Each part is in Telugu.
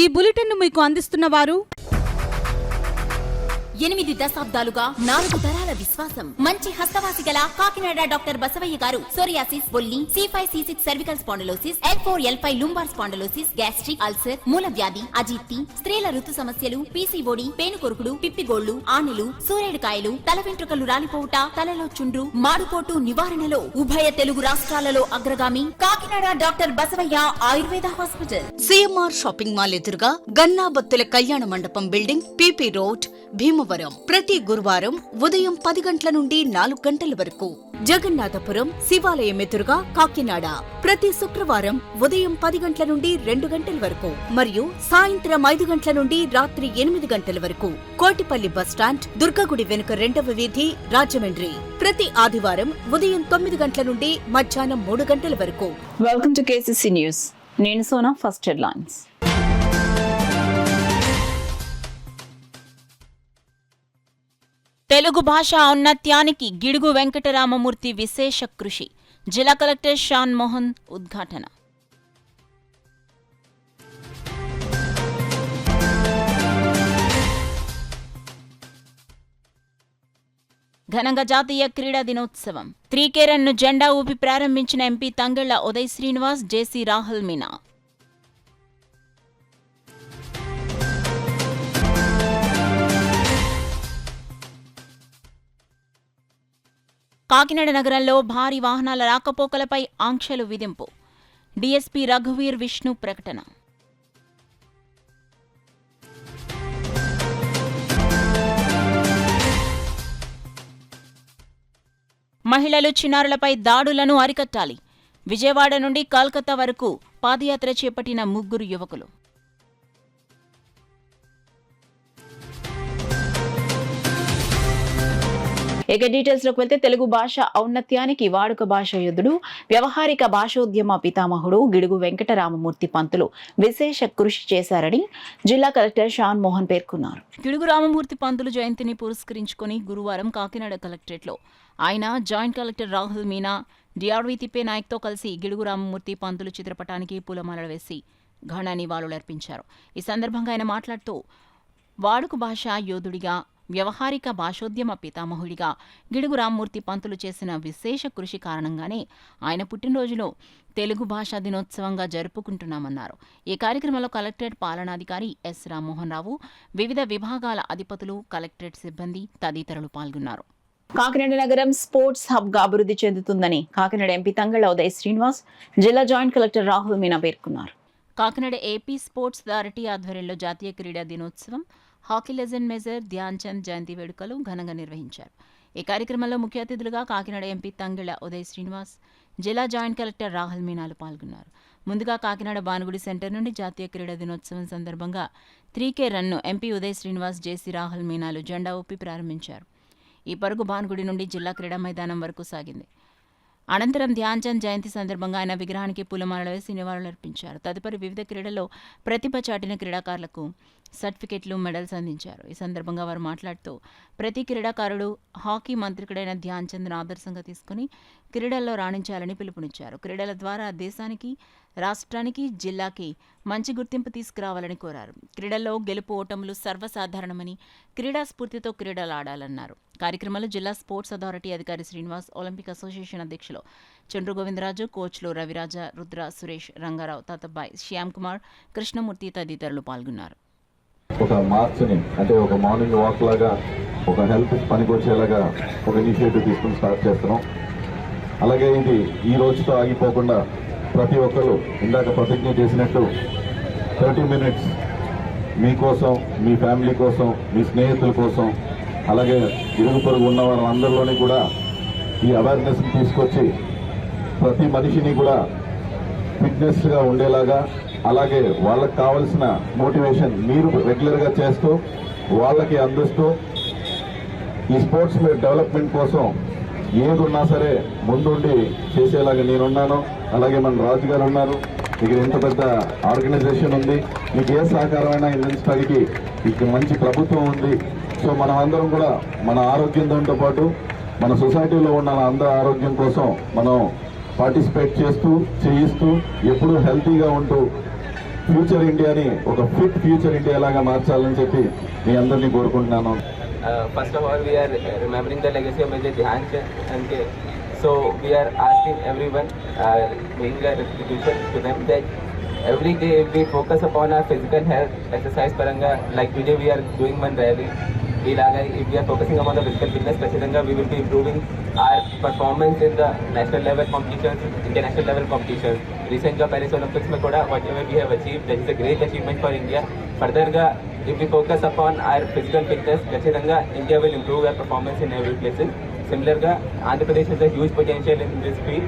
ఈ బులెటిన్ మీకు అందిస్తున్న వారు 8 దశాబ్దాలుగా 4 తరాల విశ్వాసం. మంచి హస్తవాసి గల కాకినాడ డాక్టర్ బసవయ్య గారు సోరియాసిస్, బొల్లి, C5C6 cervical spondylosis, L4L5 lumbar spondylosis, gastric ulcer, మూల వ్యాధి, అజీర్తి, స్త్రీల ఋతు సమస్యలు, PCOD, పేనుకొరుకుడు, పిప్పిగోళ్లు, ఆనెలు, సూరేడుకాయలు, తల వెంట్రుకలు రాలిపోవుట, తలలో చుండ్రు, మాడుకోటు నివారణలో ఉభయ తెలుగు రాష్ట్రాలలో అగ్రగామి Kakinada doctor Basavayya Ayurveda hospital. CMR shopping mall ఎదురుగా గన్నాబత్తుల కళ్యాణ మండపం బిల్డింగ్, PP రోడ్, భీమవరం. ప్రతి గురువారం ఉదయం 10 గంటల నుండి 4 గంటల వరకు. జగన్నాథపురం శివాలయం ఎదురుగా కాకినాడ ప్రతి శుక్రవారం ఉదయం 10 గంటల నుండి 2 గంటల వరకు మరియు సాయంత్రం 5 గంటల నుండి రాత్రి 8 గంటల వరకు. కోటిపల్లి బస్టాండ్, దుర్గగుడి వెనుక 2వ వీధి, రాజమండ్రి. ప్రతి ఆదివారం ఉదయం 9 గంటల నుండి మధ్యాహ్నం 3 గంటల వరకు. Welcome to KCC news. నేను సోనా. First headlines. తెలుగు భాష ఔన్నత్యానికి గిడుగు వెంకటరామమూర్తి విశేష కృషి. జిల్లా కలెక్టర్ షాన్ మోహన్ ఉద్ఘాటన. ఘనంగా జాతీయ క్రీడా దినోత్సవం. 3K రన్ను జెండా ఊపి ప్రారంభించిన ఎంపీ తంగళ్ల ఉదయ్ శ్రీనివాస్, జేసీ రాహుల్ మీనా. కాకినాడ నగరంలో భారీ వాహనాల రాకపోకలపై ఆంక్షలు విధింపు. డీఎస్పీ రఘువీర్ విష్ణు ప్రకటన. మహిళలు, చిన్నారులపై దాడులను అరికట్టాలి. విజయవాడ నుండి కలకత్తా వరకు పాదయాత్ర చేపట్టిన 3 యువకులు. ఇక డీటెయిల్స్ లోకి వెళ్తే తెలుగు భాష ఔన్నత్యానికి వాడుక భాష యోధుడు, వ్యవహారిక భాషోద్యమ పితామహుడు గిడుగు వెంకటరామమూర్తి పంతులు విశేష కృషి చేశారని జిల్లా కలెక్టర్ షాన్ మోహన్ పేర్కొన్నారు. గిడుగు రామమూర్తి పంతులు జయంతిని పురస్కరించుకుని గురువారం కాకినాడ కలెక్టరేట్లో ఆయన జాయింట్ కలెక్టర్ రాహుల్ మీనా, డిఆర్వి తిప్పేనాయక్తో కలిసి గిడుగు రామమూర్తి పంతులు చిత్రపటానికి పూలమాలలు వేసి ఘన నివాళులర్పించారు. ఈ సందర్భంగా ఆయన మాట్లాడుతూ వాడుక భాష యోధుడిగా, వ్యవహారిక భాషోద్యమ పితామహుడిగా గిడుగు రామమూర్తి పంతులు చేసిన విశేష కృషి కారణంగానే ఆయన పుట్టినరోజులో తెలుగు భాషా దినోత్సవంగా జరుపుకుంటున్నామన్నారు. ఈ కార్యక్రమంలో కలెక్టరేట్ పాలనాధికారి ఎస్ రామ్మోహన్ రావు, వివిధ విభాగాల అధిపతులు, కలెక్టరేట్ సిబ్బంది తదితరులు పాల్గొన్నారు. కాకినాడ నగరం స్పోర్ట్స్ హబ్ గా అభివృద్ధి చెందుతుందని కాకినాడ ఎంపీ తంగళ్ల ఉదయ్ శ్రీనివాస్, జిల్లా జాయింట్ కలెక్టర్ రాహుల్ మీనా పేర్కొన్నారు. కాకినాడ ఏపీ స్పోర్ట్స్ అథారిటీ ఆధ్వర్యంలో జాతీయ క్రీడా దినోత్సవం, hockey legend major Dhyan Chand జయంతి వేడుకలు ఘనంగా నిర్వహించారు. ఈ కార్యక్రమంలో ముఖ్య అతిథులుగా కాకినాడ ఎంపీ తంగళ్ల ఉదయ్ శ్రీనివాస్, జిల్లా జాయింట్ కలెక్టర్ రాహుల్ మీనాలు పాల్గొన్నారు. ముందుగా కాకినాడ భానుగుడి సెంటర్ నుండి జాతీయ క్రీడా దినోత్సవం సందర్భంగా 3K run MP Uday Srinivas, JC Rahul మీనాలు జెండా ఊపి ప్రారంభించారు. ఈ పరుగు భానుగుడి నుండి జిల్లా క్రీడా మైదానం వరకు సాగింది. అనంతరం ధ్యాన్ చంద్ జయంతి సందర్భంగా ఆయన విగ్రహానికి పూలమాలలు వేసి నివాళులర్పించారు. తదుపరి వివిధ క్రీడల్లో ప్రతిభ చాటిన క్రీడాకారులకు సర్టిఫికెట్లు, మెడల్స్ అందించారు. ఈ సందర్భంగా వారు మాట్లాడుతూ ప్రతి క్రీడాకారుడు హాకీ మంత్రికుడైన ధ్యాన్ చంద్ను ఆదర్శంగా తీసుకుని క్రీడల్లో రాణించాలని పిలుపునిచ్చారు. క్రీడల ద్వారా దేశానికి, రాష్ట్రానికి, జిల్లాకి మంచి గుర్తింపు తీసుకురావాలని కోరారు. క్రీడల్లో గెలుపు ఓటములు సర్వసాధారణమని, క్రీడా స్ఫూర్తితో క్రీడలు ఆడాలన్నారు. కార్యక్రమంలో జిల్లా స్పోర్ట్స్ అథారిటీ అధికారి శ్రీనివాస్, ఒలింపిక్ అసోసియేషన్ అధ్యక్షులు చంద్రు గోవిందరాజు, కోచ్లు రవిరాజ, రుద్ర, సురేష్, రంగారావు, తాతబ్బాయ్, శ్యామ్ కుమార్, కృష్ణమూర్తి తదితరులు పాల్గొన్నారు. ఒక మార్చ్ని అంటే ఒక మార్నింగ్ వాక్ లాగా, ఒక హెల్త్ పనికొచ్చేలాగా ఒక ఇనిషియేటివ్ తీసుకుని స్టార్ట్ చేస్తున్నాం. అలాగే ఇది ఈ రోజుతో ఆగిపోకుండా ప్రతి ఒక్కరు ఇందాక ప్రతిజ్ఞ చేసినట్టు 30 minutes మీకోసం, మీ ఫ్యామిలీ కోసం, మీ స్నేహితుల కోసం, అలాగే ఇరుగు పొరుగు ఉన్న వాళ్ళందరిలోని కూడా ఈ అవేర్నెస్ని తీసుకొచ్చి ప్రతి మనిషిని కూడా ఫిట్నెస్గా ఉండేలాగా, అలాగే వాళ్ళకి కావాల్సిన మోటివేషన్ మీరు రెగ్యులర్గా చేస్తూ వాళ్ళకి అందిస్తూ ఈ స్పోర్ట్స్ డెవలప్మెంట్ కోసం ఏది ఉన్నా సరే ముందుండి చేసేలాగా నేనున్నాను. అలాగే మన రాజు గారు ఉన్నారు. ఇక్కడ ఎంత పెద్ద ఆర్గనైజేషన్ ఉంది, మీకు ఏ సహకారమైనా అందించడానికి ఇక్కడ మంచి ప్రభుత్వం ఉంది. సో మనం అందరం కూడా మన ఆరోగ్యంతో పాటు మన సొసైటీలో ఉన్న అందరి ఆరోగ్యం కోసం మనం పార్టిసిపేట్ చేస్తూ, చేయిస్తూ, ఎప్పుడూ హెల్తీగా ఉంటూ ఫ్యూచర్ ఇండియాని ఒక ఫిట్ ఫ్యూచర్ ఇండియా లాగా మార్చాలని చెప్పి మీ అందరినీ కోరుకుంటున్నాను. First of all, we are remembering the legacy of Major Dhyan Chand, and so we are asking everyone, making a restitution to them that every day if we focus upon our physical health, exercise paranga, like today we are doing one rally, if we are focusing upon the physical fitness, we will be improving our performance in the national level competitions, international level competitions. Recent Paris Olympics mein kuda whatever we have achieved, that is a great achievement for India. Further if we focus upon our physical fitness, India will improve our performance in every places. Similarly, Andhra Pradesh has a huge potential in this field.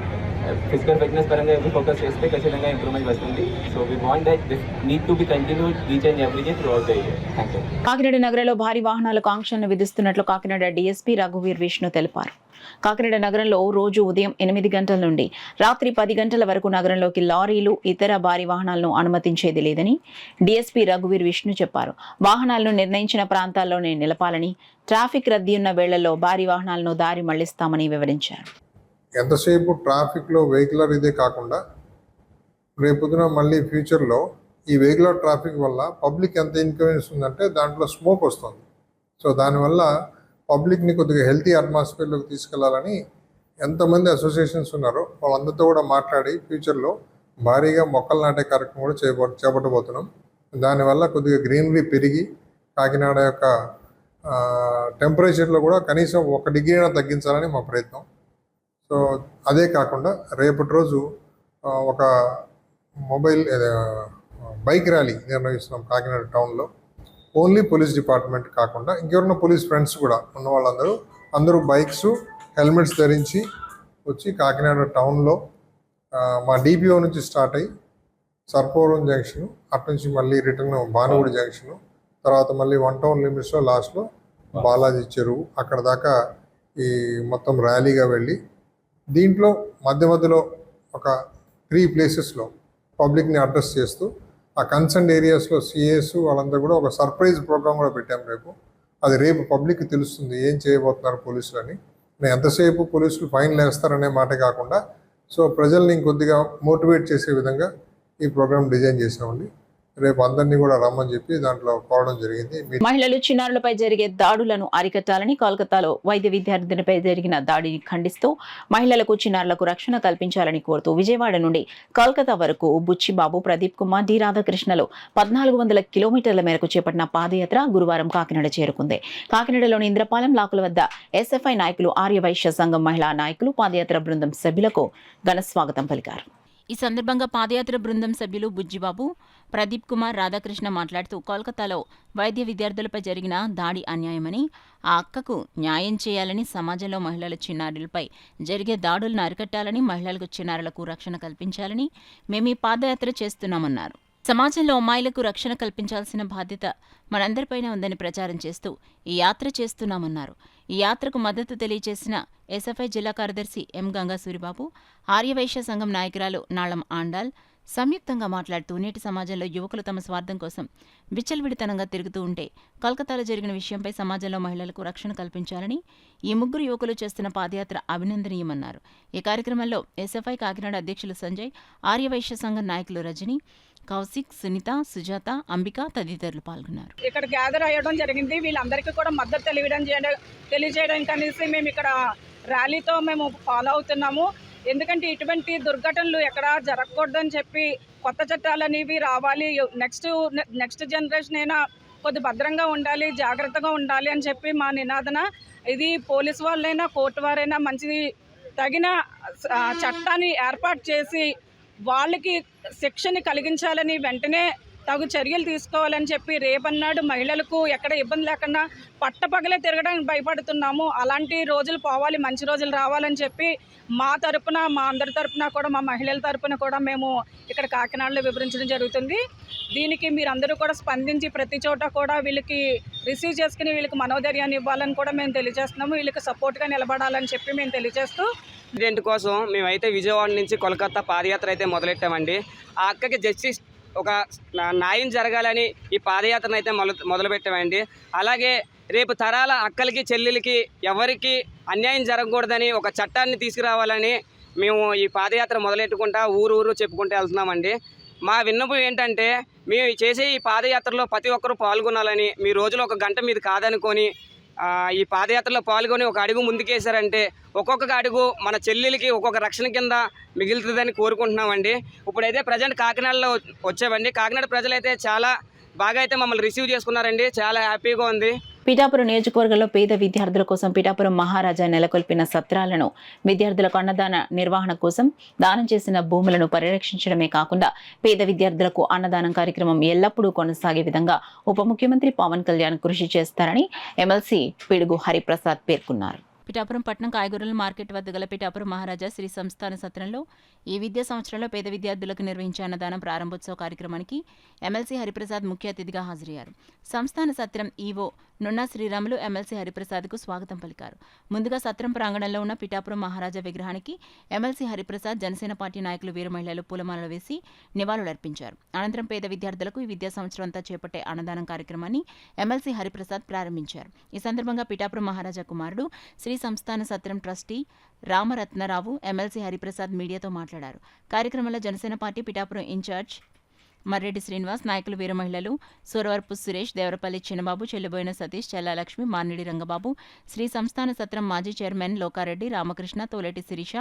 Physical fitness paranga if we focus cheste ఖచ్చితంగా ఇంప్రూవ్మెంట్ వస్తుంది. So we want that this need to be continued each and every day throughout the year. Thank you. Kakinada నగరంలో భారీ వాహనాలకు ఆంక్షలను విధిస్తున్నట్లు కాకినాడ డీఎస్పీ రఘువీర్ విష్ణు తెలిపారు. కాకినాడ నగరంలో రోజు ఉదయం 8 గంటల నుండి రాత్రి 10 గంటల వరకు నగరంలోకి లారీలు, ఇతర భారీ వాహనాలను అనుమతించేది లేదని డీఎస్పీ రఘువీర్ విష్ణు చెప్పారు. వాహనాలను నిర్ణయించిన ప్రాంతాల్లోనే నిలపాలని, ట్రాఫిక్ రద్దీ ఉన్న వేళల్లో భారీ వాహనాలను దారి మళ్లిస్తామని వివరించారు. ఎంతసేపు ట్రాఫిక్లో వెహికులర్ ఇదే కాకుండా రేపొద్దున మళ్ళీ ఫ్యూచర్లో ఈ వెహికులర్ ట్రాఫిక్ వల్ల పబ్లిక్ ఎంత ఇన్కన్వీనియన్స్ ఉందంటే దాంట్లో స్మోక్ వస్తుంది. సో దానివల్ల పబ్లిక్ని కొద్దిగా హెల్తీ అట్మాస్ఫియర్లోకి తీసుకెళ్లాలని ఎంతమంది అసోసియేషన్స్ ఉన్నారో వాళ్ళందరితో కూడా మాట్లాడి ఫ్యూచర్లో భారీగా మొక్కలు నాటే కార్యక్రమం కూడా చేపట్టబోతున్నాం. దానివల్ల కొద్దిగా గ్రీనరీ పెరిగి కాకినాడ యొక్క టెంపరేచర్లో కూడా కనీసం 1 డిగ్రీ అయినా తగ్గించాలని మా ప్రయత్నం. సో అదే కాకుండా రేపటి రోజు ఒక బైక్ ర్యాలీ నిర్వహిస్తున్నాం కాకినాడ టౌన్లో. ఓన్లీ పోలీస్ డిపార్ట్మెంట్ కాకుండా ఇంకెవరైనా పోలీస్ ఫ్రెండ్స్ కూడా ఉన్న వాళ్ళందరూ బైక్స్, హెల్మెట్స్ ధరించి వచ్చి కాకినాడ టౌన్లో మా డిపిఓ నుంచి స్టార్ట్ అయ్యి సర్పవరం జంక్షన్, అట్నుంచి మళ్ళీ రిటర్న్ భానుగుడి జంక్షను, తర్వాత మళ్ళీ 1 టౌన్ లిమిట్స్లో లాస్ట్లో బాలాజీ చెరువు అక్కడ దాకా ఈ మొత్తం ర్యాలీగా వెళ్ళి దీంట్లో మధ్యలో ఒక 3 ప్లేసెస్లో పబ్లిక్ని అడ్రస్ చేస్తూ ఆ కన్సర్న్ ఏరియాస్లో సిఏస్ వాళ్ళందరూ కూడా ఒక సర్ప్రైజ్ ప్రోగ్రామ్ కూడా పెట్టాం రేపు. అది రేపు పబ్లిక్కి తెలుస్తుంది ఏం చేయబోతున్నారు పోలీసులు అని. ఎంతసేపు పోలీసులు ఫైన్లు వేస్తారనే మాట కాకుండా సో ప్రజల్ని ఇంకొద్దిగా మోటివేట్ చేసే విధంగా ఈ ప్రోగ్రామ్ డిజైన్ చేసామండి. రేపు అందరినీ కూడా రమ్మని చెప్పి దాంట్లో కోవడం జరిగింది. మహిళలు, చిన్నారులపై జరిగే దాడులను అరికట్టాలని కోల్కతాలో వైద్య విద్యార్థినిపై జరిగిన దాడిని ఖండిస్తూ మహిళలకు, చిన్నారులకు రక్షణ కల్పించాలని కోరుతూ విజయవాడ నుండి కోల్కతా వరకు బుచ్చిబాబు, ప్రదీప్ కుమార్, డి రాధాకృష్ణలో 1400 కిలోమీటర్ల మేరకు చేపట్టిన పాదయాత్ర గురువారం కాకినాడ చేరుకుంది. కాకినాడలోని ఇంద్రపాలెం లాకుల వద్ద ఎస్ఎఫ్ఐ నాయకులు, ఆర్యవైశ్య సంఘం మహిళా నాయకులు, పాదయాత్ర బృందం సభ్యులకు ఘన స్వాగతం పలికారు. ఈ సందర్భంగా పాదయాత్ర బృందం సభ్యులు బుజ్జిబాబు, ప్రదీప్ కుమార్, రాధాకృష్ణ మాట్లాడుతూ కోల్కతాలో వైద్య విద్యార్థులపై జరిగిన దాడి అన్యాయమని, ఆ అక్కకు న్యాయం చేయాలని, సమాజంలో మహిళల, చిన్నారులపై జరిగే దాడులను అరికట్టాలని, మహిళలకు, చిన్నారులకు రక్షణ కల్పించాలని మేము ఈ పాదయాత్ర చేస్తున్నామన్నారు. సమాజంలో అమ్మాయిలకు రక్షణ కల్పించాల్సిన బాధ్యత మనందరిపైన ఉందని ప్రచారం చేస్తూ ఈ యాత్ర చేస్తున్నామన్నారు. ఈ యాత్రకు మద్దతు తెలియజేసిన ఎస్ఎఫ్ఐ జిల్లా కార్యదర్శి ఎం గంగా సూరిబాబు, ఆర్యవైశ్య సంఘం నాయకురాలు నాళం ఆండాల్ సంయుక్తంగా మాట్లాడుతూ నేటి సమాజంలో యువకులు తమ స్వార్థం కోసం విచ్చలవిడితనంగా తిరుగుతూ ఉంటే కోల్కతాలో జరిగిన విషయంపై సమాజంలో మహిళలకు రక్షణ కల్పించాలని ఈ 3 యువకులు చేస్తున్న పాదయాత్ర అభినందనీయమన్నారు. ఈ కార్యక్రమంలో ఎస్ఎఫ్ఐ కాకినాడ అధ్యక్షులు సంజయ్, ఆర్యవైశ్య సంఘం నాయకులు రజని, కౌశిక్, సునీత, సుజాత, అంబిక తదితరులు పాల్గొన్నారు. ఇక్కడ గ్యాదర్ అయ్యడం జరిగింది. వీళ్ళందరికీ కూడా మద్దతు తెలియజేయడానికి అనేసి మేము ఇక్కడ ర్యాలీతో మేము ఫాలో అవుతున్నాము. ఎందుకంటే ఇటువంటి దుర్ఘటనలు ఎక్కడా జరగకూడదని చెప్పి కొత్త చట్టాలు అనేవి రావాలి, నెక్స్ట్ జనరేషన్ అయినా కొద్ది భద్రంగా ఉండాలి, జాగ్రత్తగా ఉండాలి అని చెప్పి మా నినాదన. ఇది పోలీసు వాళ్ళైనా, కోర్టు వారైనా మంచి తగిన చట్టాన్ని ఏర్పాటు చేసి వాళ్ళకి శిక్షని కలిగించాలని, వెంటనే తగు చర్యలు తీసుకోవాలని చెప్పి రేపన్నాడు మహిళలకు ఎక్కడ ఇబ్బంది లేకుండా పట్టపగలే తిరగడానికి భయపడుతున్నాము. అలాంటి రోజులు పోవాలి, మంచి రోజులు రావాలని చెప్పి మా తరపున, మా అందరి తరపున కూడా, మా మహిళల తరపున కూడా మేము ఇక్కడ కాకినాడలో వివరించడం జరుగుతుంది. దీనికి మీరందరూ కూడా స్పందించి ప్రతి చోట కూడా వీళ్ళకి రిసీవ్ చేసుకుని వీళ్ళకి మనోధైర్యాన్ని ఇవ్వాలని కూడా మేము తెలియజేస్తున్నాము. వీళ్ళకి సపోర్ట్గా నిలబడాలని చెప్పి మేము తెలియజేస్తూ ఇన్సిడెంట్ కోసం మేమైతే విజయవాడ నుంచి కోల్కతా పాదయాత్ర అయితే మొదలెట్టామండి. ఆ అక్కకి జస్టిస్, ఒక న్యాయం జరగాలని ఈ పాదయాత్రను అయితే మొదలుపెట్టామండి. అలాగే రేపు తరాల అక్కలకి, చెల్లెలకి ఎవరికి అన్యాయం జరగకూడదని ఒక చట్టాన్ని తీసుకురావాలని మేము ఈ పాదయాత్ర మొదలెట్టుకుంటా ఊరు చెప్పుకుంటూ వెళ్తున్నామండి. మా విన్నపం ఏంటంటే మేము చేసే ఈ పాదయాత్రలో ప్రతి ఒక్కరూ పాల్గొనాలని, మీ రోజులో 1 గంట మీది కాదనుకొని ఈ పాదయాత్రలో పాల్గొని ఒక అడుగు ముందుకేశారంటే ఒక్కొక్క అడుగు మన చెల్లెలకి ఒక్కొక్క రక్షణ కింద మిగులుతుందని కోరుకుంటున్నామండి. ఇప్పుడైతే ప్రజెంట్ కాకినాడలో వచ్చామండి. కాకినాడ ప్రజలైతే చాలా బాగా అయితే మమ్మల్ని రిసీవ్ చేసుకున్నారండి. చాలా హ్యాపీగా ఉంది. పిఠాపురం నియోజకవర్గంలో పేద విద్యార్థుల కోసం పిఠాపురం మహారాజా నెలకొల్పిన సత్రాలను విద్యార్థులకు అన్నదాన నిర్వహణ కోసం దానం చేసిన భూములను పరిరక్షించడమే కాకుండా పేద విద్యార్థులకు అన్నదానం కార్యక్రమం ఎల్లప్పుడూ కొనసాగే విధంగా ఉప ముఖ్యమంత్రి పవన్ కళ్యాణ్ కృషి చేస్తారని ఎమ్మెల్సీ పిడుగు హరిప్రసాద్ పేర్కొన్నారు. పిఠాపురం పట్టణం కాయగూరల మార్కెట్ వద్ద గల పిఠాపురం మహారాజా శ్రీ సంస్థాన సత్రంలో ఈ విద్యా సంవత్సరంలో పేద విద్యార్థులకు నిర్వహించే అన్నదానం ప్రారంభోత్సవ కార్యక్రమానికి ఎమ్మెల్సీ హరిప్రసాద్ ముఖ్య అతిథిగా హాజరయ్యారు. సంస్థాన సత్రం ఈవో నున్నా శ్రీరాములు ఎమ్మెల్సీ హరిప్రసాద్కు స్వాగతం పలికారు. ముందుగా సత్రం ప్రాంగణంలో ఉన్న పిఠాపురం మహారాజా విగ్రహానికి ఎమ్మెల్సీ హరిప్రసాద్, జనసేన పార్టీ నాయకులు, వీర మహిళలు పూలమాలలు వేసి నివాళులర్పించారు. అనంతరం పేద విద్యార్థులకు ఈ విద్యా సంవత్సరం అంతా చేపట్టే అన్నదానం కార్యక్రమాన్ని ఎమ్మెల్సీ హరిప్రసాద్ ప్రారంభించారు. ఈ సందర్భంగా పిఠాపురం మహారాజా కుమారుడు శ్రీ సంస్థాన సత్రం ట్రస్టీ రామరత్నరావు ఎమ్మెల్సీ హరిప్రసాద్ మీడియాతో మాట్లాడారు. కార్యక్రమంలో జనసేన పార్టీ పిఠాపురం ఇన్ఛార్జ్ మర్రెడ్డి శ్రీనివాస్, నాయకులు, వీర మహిళలు సూరవరపు సురేష్, దేవరపల్లి చిన్నబాబు, చెల్లిబోయిన సతీష్, చెల్లాలక్ష్మి, మాన్నిడి రంగబాబు, శ్రీ సంస్థాన సత్రం మాజీ చైర్మన్ లోకారెడ్డి, రామకృష్ణ, తోలేటి శిరీష,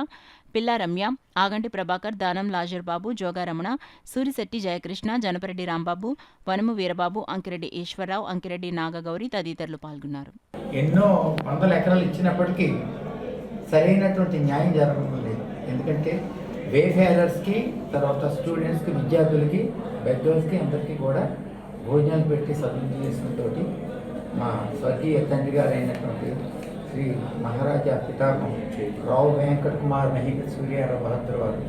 పిల్లా రమ్య, ఆగంటి ప్రభాకర్, దానం లాజర్ బాబు, జోగారమణ, సూరిశెట్టి జయకృష్ణ, జనపరెడ్డి రాంబాబు, వనము వీరబాబు, అంకిరెడ్డి ఈశ్వరరావు, అంకిరెడ్డి నాగగౌరి తదితరులు పాల్గొన్నారు. ఎన్నో వందల ఎకరాలు ఇచ్చినప్పటికీ సరైనటువంటి న్యాయం జరగడం లేదు. ఎందుకంటే వేఫేరర్స్కి, తర్వాత స్టూడెంట్స్కి, విద్యార్థులకి, పెద్దోళ్ళకి అందరికీ కూడా భోజనాలు పెట్టి సద్వినియోగం చేసుకున్నతోటి మా స్వర్గీయ తండ్రి గారు అయినటువంటి శ్రీ మహారాజా పిఠాపురం రావు వెంకట కుమార్ మహిళ సూర్యారావు బహదూర్ వారు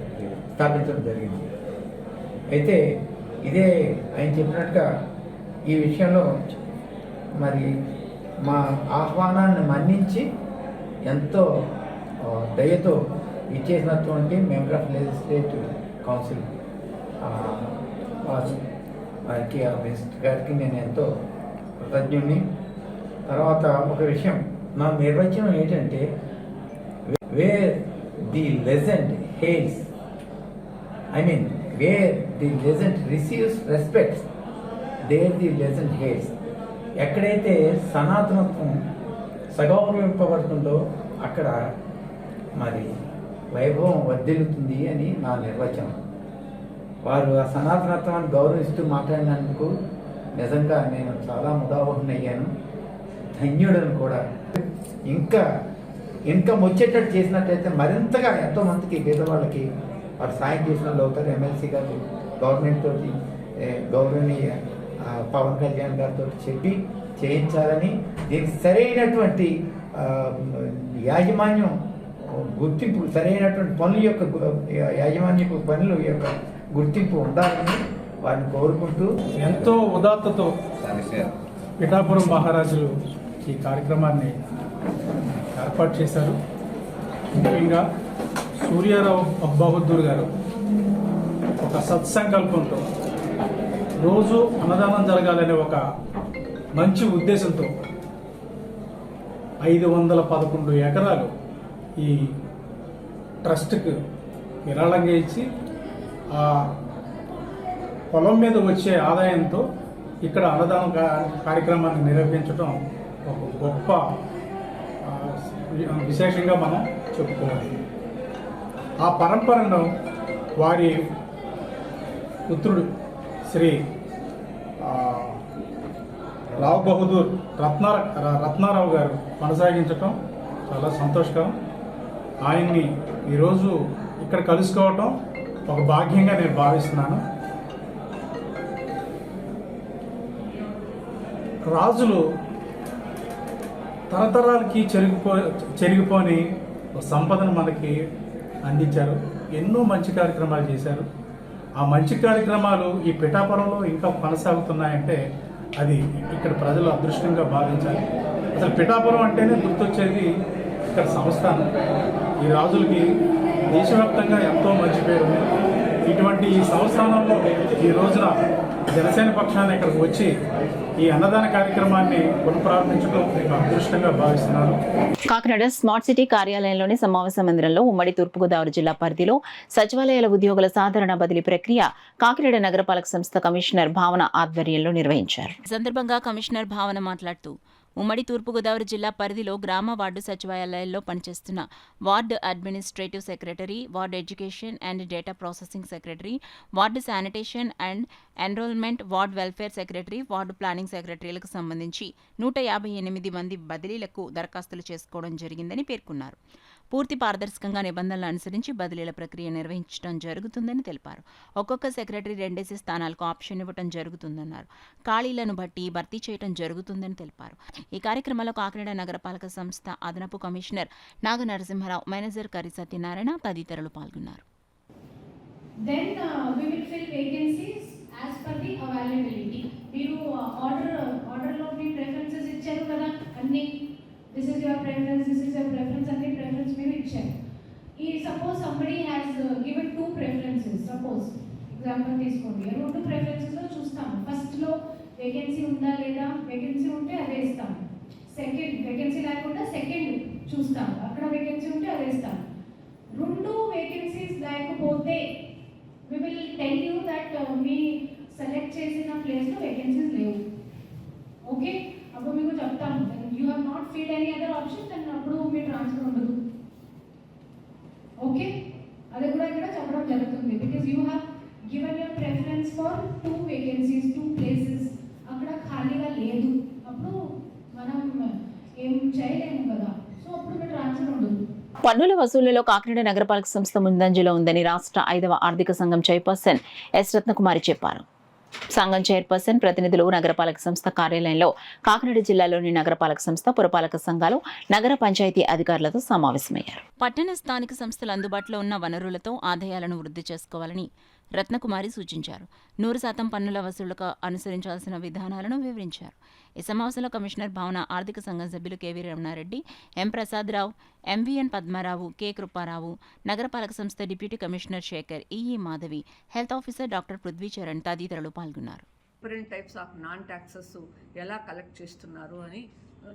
స్థాపించడం జరిగింది. అయితే ఇదే ఆయన చెప్పినట్టుగా ఈ విషయంలో మరి మా ఆహ్వానాన్ని మన్నించి ఎంతో దయతో ఇచ్చేసినటువంటి మెంబర్ ఆఫ్ లెజిస్లేటివ్ కౌన్సిల్ వారికి మినిస్టర్ గారికి నేను ఎంతో కృతజ్ఞుని. తర్వాత ఒక విషయం, నా నిర్వచనం ఏంటంటే where the legend hails, where the legend receives respects, there the legend hails. ఎక్కడైతే సనాతనత్వం సగౌరవింపబడుతుందో అక్కడ మరి వైభవం వర్ధిల్లుతుంది అని నా నిర్వచనం. వారు ఆ సనాతనత్వాన్ని గౌరవిస్తూ మాట్లాడినందుకు నిజంగా నేను చాలా ముదావహునయ్యాను, ధన్యుడను కూడా. ఇంకా వచ్చేటట్టు చేసినట్టయితే మరింతగా ఎంతోమందికి పేదవాళ్ళకి వారు సాయం చేసిన వాళ్ళు అవుతారు. ఎమ్మెల్సీ గారు గవర్నమెంట్ తోటి, గౌరవనీయ పవన్ కళ్యాణ్ గారితో చెప్పి చేయించాలని, దీనికి సరైనటువంటి యాజమాన్యం గుర్తింపు, సరైనటువంటి పనుల యొక్క యాజమాన్యపు పనుల యొక్క గుర్తింపు ఉండాలని వారిని కోరుకుంటూ, ఎంతో ఉదాత్తతో పిఠాపురం మహారాజులు ఈ కార్యక్రమాన్ని ఏర్పాటు చేశారు. ముఖ్యంగా సూర్యారావు బహదూర్ గారు ఒక సత్సంకల్పంతో రోజు అన్నదానం జరగాలనే ఒక మంచి ఉద్దేశంతో 511 ఎకరాలు ఈ ట్రస్ట్కి విరాళంగా ఇచ్చి ఆ పొలం మీద వచ్చే ఆదాయంతో ఇక్కడ అన్నదానం కార్యక్రమాన్ని నిర్వహించడం ఒక గొప్ప విశేషంగా మనం చెప్పుకోవాలి. ఆ పరంపరను వారి పుత్రుడు శ్రీ రావు బహదూర్ రత్నారావు గారు కొనసాగించటం చాలా సంతోషకరం. ఆయన్ని ఈరోజు ఇక్కడ కలుసుకోవటం ఒక భాగ్యంగా నేను భావిస్తున్నాను. రాజులు తరతరాలకి చెరిగిపోని సంపదను మనకి అందించారు. ఎన్నో మంచి కార్యక్రమాలు చేశారు. ఆ మంచి కార్యక్రమాలు ఈ పిఠాపురంలో ఇంకా కొనసాగుతున్నాయంటే అది ఇక్కడ ప్రజలు అదృష్టంగా భావించాలి. అసలు పిఠాపురం అంటేనే గుర్తొచ్చేది ఇక్కడ సంస్థానం. ఈ రాజులకి దేశవ్యాప్తంగా ఎంతో మంచి పేరు ఉంది. ఇటువంటి సంస్థానంలో ఈ రోజున జనసేన పక్షాన్ని ఇక్కడికి వచ్చి ఈ అన్నదాన కార్యక్రమాన్ని పునఃప్రారంభించడం నేను అదృష్టంగా భావిస్తున్నాను. కాకినాడ స్మార్ట్ సిటీ కార్యాలయంలోని సమావేశ మందిరంలో ఉమ్మడి తూర్పుగోదావరి జిల్లా పరిధిలో సచివాలయాల ఉద్యోగుల సాధారణ బదిలీ ప్రక్రియ కాకినాడ నగరపాలక సంస్థ కమిషనర్ భావన ఆధ్వర్యంలో నిర్వహించారు. ఈ సందర్భంగా కమిషనర్ భావన మాట్లాడుతూ ఉమ్మడి తూర్పుగోదావరి జిల్లా పరిధిలో గ్రామ వార్డు సచివాలయాల్లో పనిచేస్తున్న ward administrative secretary, ward education and data processing secretary, ward sanitation and enrolment, ward welfare secretary, ward planning సెక్రటరీలకు సంబంధించి 158 మంది బదిలీలకు దరఖాస్తులు చేసుకోవడం జరిగిందని పేర్కొన్నారు. పూర్తి పారదర్శకంగా నిబంధనలు అనుసరించి బదిలీల ప్రక్రియ నిర్వహించడం జరుగుతుందని తెలిపారు. ఒక్కొక్క సెక్రటరీ 2 స్థానాలకు ఆప్షన్ ఇవ్వడం జరుగుతుందన్నారు. ఖాళీలను బట్టి భర్తీ చేయడం జరుగుతుందని తెలిపారు. ఈ కార్యక్రమంలో కాకినాడ నగరపాలక సంస్థ అదనపు కమిషనర్ నాగ నరసింహారావు, మేనేజర్ కరి సత్యనారాయణ తదితరులు పాల్గొన్నారు. This is your preference, this is your preference, and the preference may be checked. Suppose somebody has given 2 preferences, suppose, example తీసుకోండి, 2 preferences చూస్తాము. ఫస్ట్లో వేకెన్సీ ఉందా లేదా, వేకెన్సీ ఉంటే అదే ఇస్తాం. సెకండ్ వేకెన్సీ లేకుండా సెకండ్ చూస్తాం, అక్కడ వేకెన్సీ ఉంటే అదే ఇస్తాం. 2 వేకెన్సీస్ లేకపోతే we will tell you that me select చేసిన ప్లేస్లో వేకెన్సీస్ లేవు. ఓకే, అప్పుడు మీకు చెప్తాము you have not field any other option, దాన్ని అప్పుడు మీ ట్రాన్స్ఫర్ ఉండదు. ఓకే, అది కూడా ఇక్కడ చెప్పడం జరుగుతుంది. Because you have given your preference for 2 vacancies, 2 places, అక్కడ ఖాళీగా లేదు, అప్పుడు మనం ఏం చేయలేము కదా, సో అప్పుడు మీ ట్రాన్స్ఫర్ ఉండదు. పన్నుల వసూళ్లలో కాకినాడ నగరపాలక సంస్థ ముందంజలో ఉందని రాష్ట్ర 5వ ఆర్థిక సంఘం చైర్పర్సన్ ఎస్ రత్నకుమారి చెప్పారు. సంఘం చైర్పర్సన్ ప్రతినిధులు నగరపాలక సంస్థ కార్యాలయంలో కాకినాడ జిల్లాలోని నగరపాలక సంస్థ, పురపాలక సంఘాలు, నగర పంచాయతీ అధికారులతో సమావేశమయ్యారు. పట్టణ స్థానిక సంస్థలు అందుబాటులో ఉన్న వనరులతో ఆదాయాలను వృద్ధి చేసుకోవాలని రత్నకుమారి సూచించారు. 100% పన్నుల వసూళ్లకు అనుసరించాల్సిన విధానాలను వివరించారు. ఈ సమావేశంలో కమిషనర్ భావన, ఆర్థిక సంఘం సభ్యులు K V Ramana Reddy, M Prasada Rao, M V N Padma Rao, K Krupa Rao, నగరపాలక సంస్థ deputy commissioner Shekhar, E E Madhavi, health officer doctor Prithvi Charan తదితరులు పాల్గొన్నారు. Different types of non taxes ఎలా కలెక్ట్ చేస్తున్నారు అని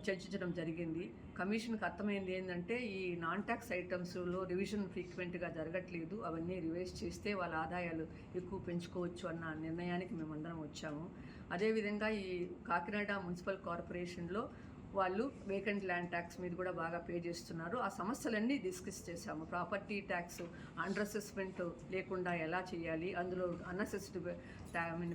చర్చించడం జరిగింది. కమిషన్కి అర్థమైంది ఏంటంటే ఈ నాన్ ట్యాక్స్ ఐటమ్స్లో రివిజన్ ఫ్రీక్వెంట్గా జరగట్లేదు, అవన్నీ రివైజ్ చేస్తే వాళ్ళ ఆదాయాలు ఎక్కువ పెంచుకోవచ్చు అన్న నిర్ణయానికి మేమందరం వచ్చాము. అదేవిధంగా ఈ కాకినాడ మున్సిపల్ కార్పొరేషన్లో వాళ్ళు వేకెంట్ ల్యాండ్ ట్యాక్స్ మీద కూడా బాగా పే చేస్తున్నారు. ఆ సమస్యలన్నీ డిస్కస్ చేశాము. ప్రాపర్టీ ట్యాక్స్ అండర్ అసెస్మెంట్ లేకుండా ఎలా చేయాలి, అందులో అన్అసెస్డ్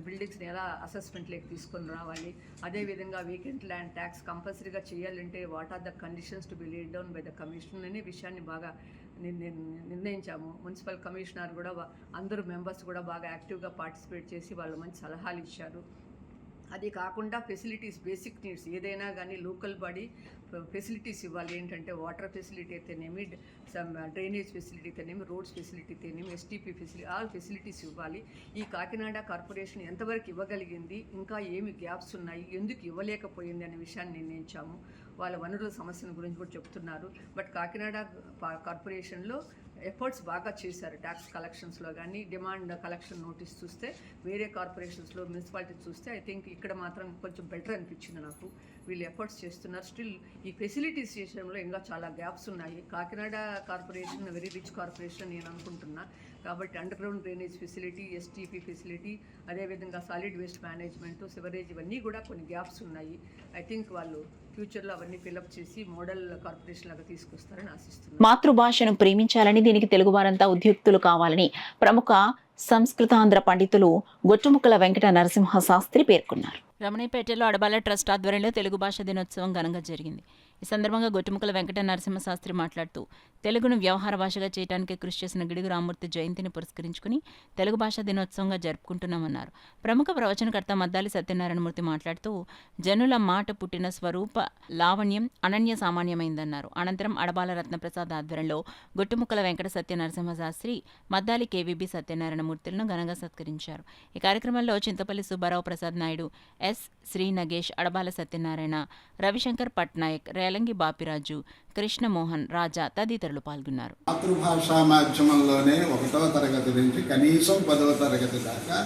బిల్డింగ్స్ని ఎలా అసెస్మెంట్లోకి తీసుకొని రావాలి, అదేవిధంగా వేకెంట్ ల్యాండ్ ట్యాక్స్ కంపల్సరీగా చేయాలంటే what are the conditions to be laid down by the commission అనే విషయాన్ని బాగా నిర్ణయించాము. మున్సిపల్ కమిషనర్ కూడా అందరూ మెంబర్స్ కూడా బాగా యాక్టివ్గా పార్టిసిపేట్ చేసి వాళ్ళు మంచి సలహాలు ఇచ్చారు. అది కాకుండా ఫెసిలిటీస్, బేసిక్ నీడ్స్ ఏదైనా కానీ లోకల్ బాడీ ఫెసిలిటీస్ ఇవ్వాలి. ఏంటంటే వాటర్ ఫెసిలిటీ అయితేనేమి, డ్రైనేజ్ ఫెసిలిటీ అయితేనేమి, రోడ్స్ ఫెసిలిటీ అయితేనేమి, ఎస్టీపీ ఫెసిలిటీ, ఆల్ ఫెసిలిటీస్ ఇవ్వాలి. ఈ కాకినాడ కార్పొరేషన్ ఎంతవరకు ఇవ్వగలిగింది, ఇంకా ఏమి గ్యాప్స్ ఉన్నాయి, ఎందుకు ఇవ్వలేకపోయింది అనే విషయాన్ని నిర్ణయించాము. వాళ్ళ వనరుల సమస్యల గురించి కూడా చెప్తున్నారు. బట్ కాకినాడ కార్పొరేషన్లో ఎఫర్ట్స్ బాగా చేశారు. ట్యాక్స్ కలెక్షన్స్లో కానీ, డిమాండ్ కలెక్షన్ నోటీస్ చూస్తే వేరే కార్పొరేషన్స్లో, మున్సిపాలిటీస్ చూస్తే ఐ థింక్ ఇక్కడ మాత్రం కొంచెం బెటర్ అనిపించింది నాకు. వీళ్ళు ఎఫర్ట్స్ చేస్తున్నారు. స్టిల్ ఈ ఫెసిలిటీస్ విషయంలో ఇంకా చాలా గ్యాప్స్ ఉన్నాయి. Kakinada corporation very rich corporation నేను అనుకుంటున్నా. కాబట్టి under ground drainage facility, STP facility, అదేవిధంగా సాలిడ్ వేస్ట్ మేనేజ్మెంట్, సివరేజ్, ఇవన్నీ కూడా కొన్ని గ్యాప్స్ ఉన్నాయి. ఐ థింక్ వాళ్ళు ఫ్యూచర్లో అవన్నీ ఫిల్అప్ చేసి మోడల్ కార్పొరేషన్ లాగా తీసుకొస్తారని ఆశిస్తున్నాను. మాతృభాషను ప్రేమించాలని, దీనికి తెలుగువారంతా ఉద్యుక్తులు కావాలని ప్రముఖ సంస్కృతాంధ్ర పండితులు గొట్టుముక్కల వెంకట నరసింహ శాస్త్రి పేర్కొన్నారు. రమణయ్యపేటలో అడబాల ట్రస్ట్ ఆధ్వర్యంలో తెలుగు భాష దినోత్సవం ఘనంగా జరిగింది. ఈ సందర్భంగా గొట్టుముక్కల వెంకట నరసింహ శాస్త్రి మాట్లాడుతూ తెలుగును వ్యవహార భాషగా చేయడానికి కృషి చేసిన గిడుగు రామ్మూర్తి జయంతిని పురస్కరించుకుని తెలుగు భాషా దినోత్సవంగా జరుపుకుంటున్నామన్నారు. ప్రముఖ ప్రవచనకర్త మద్దాలి సత్యనారాయణమూర్తి మాట్లాడుతూ జనుల మాట పుట్టిన స్వరూప లావణ్యం అనన్య సామాన్యమైందన్నారు. అనంతరం అడబాల రత్నప్రసాద్ ఆధ్వర్యంలో గొట్టుముక్కల వెంకట సత్యనరసింహ శాస్త్రి, మద్దాలి కేవీబీ సత్యనారాయణమూర్తులను ఘనంగా సత్కరించారు. ఈ కార్యక్రమంలో చింతపల్లి సుబ్బారావు ప్రసాద్ నాయుడు, ఎస్ శ్రీ నగేష్, అడబాల సత్యనారాయణ, రవిశంకర్ పట్నాయక్, రేలంగి బాపిరాజు, కృష్ణమోహన్, రాజా తదితరులు పాల్గొన్నారు. మాతృభాషా మాధ్యమంలోనే 1వ తరగతి నుంచి కనీసం 10వ తరగతి దాకా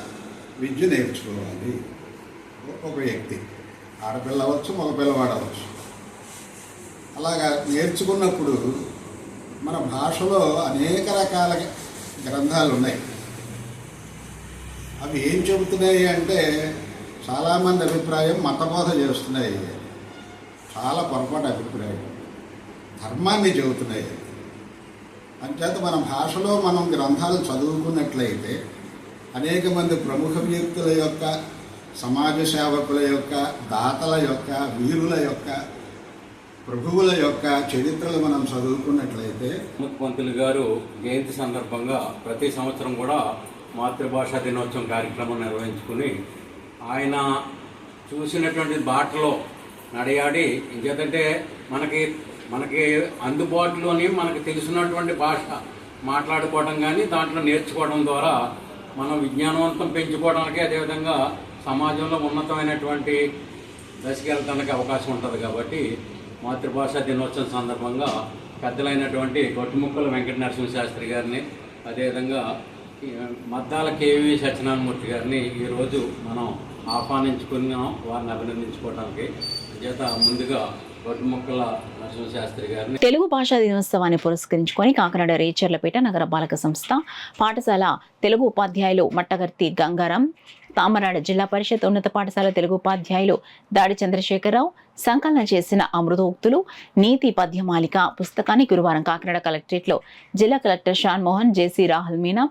విద్య నేర్చుకోవాలి. ఒక వ్యక్తి ఆడపిల్ల అవ్వచ్చు, మగ పిల్లవాడు అవ్వచ్చు. అలాగా నేర్చుకున్నప్పుడు మన భాషలో అనేక రకాల గ్రంథాలు ఉన్నాయి. అవి ఏం చెబుతున్నాయి అంటే చాలామంది అభిప్రాయం మతబోధ చేస్తున్నాయి. చాలా పొరపాటు అభిప్రాయం, ధర్మాన్ని చెబుతున్నాయి. అంచేత మన భాషలో మనం గ్రంథాలు చదువుకున్నట్లయితే అనేక మంది ప్రముఖ వ్యక్తుల యొక్క, సమాజ సేవకుల యొక్క, దాతల యొక్క, వీరుల యొక్క, ప్రభువుల యొక్క చరిత్రలు మనం చదువుకున్నట్లయితే. ముఖ్యమంత్రి గారు జయంతి సందర్భంగా ప్రతి సంవత్సరం కూడా మాతృభాషా దినోత్సవం కార్యక్రమం నిర్వహించుకుని ఆయన చూసినటువంటి బాటలో నడియాడి, ఇంకేంటంటే మనకి అందుబాటులోని మనకు తెలిసినటువంటి భాష మాట్లాడుకోవడం కానీ దాంట్లో నేర్చుకోవడం ద్వారా మనం విజ్ఞానవంతం పెంచుకోవడానికి, అదేవిధంగా సమాజంలో ఉన్నతమైనటువంటి దశకి వెళ్తానికి అవకాశం ఉంటుంది. కాబట్టి మాతృభాషా దినోత్సవం సందర్భంగా పెద్దలైనటువంటి గొట్టుముక్కల వెంకట నరసింహ శాస్త్రి గారిని, అదేవిధంగా మద్దాల కేవీ సత్యనారాయణమూర్తి గారిని ఈరోజు మనం ఆహ్వానించుకున్నాం వారిని అభినందించుకోవడానికి. చేత ముందుగా గొట్టుముక్కల నరసింహ శాస్త్రి గారిని. తెలుగు భాషా దినోత్సవాన్ని పురస్కరించుకొని కాకినాడ రేచర్లపేట నగర పాలక సంస్థ పాఠశాల తెలుగు ఉపాధ్యాయులు మట్టగర్తి గంగారాం, తామరాడ జిల్లా పరిషత్ ఉన్నత పాఠశాల తెలుగు ఉపాధ్యాయులు దాడి చంద్రశేఖరరావు సంకలనం చేసిన అమృతోక్తులు నీతి పద్యమాలిక పుస్తకాన్ని గురువారం కాకినాడ కలెక్టరేట్లో జిల్లా కలెక్టర్ షాన్ మోహన్, జేసీ రాహుల్ మీనా,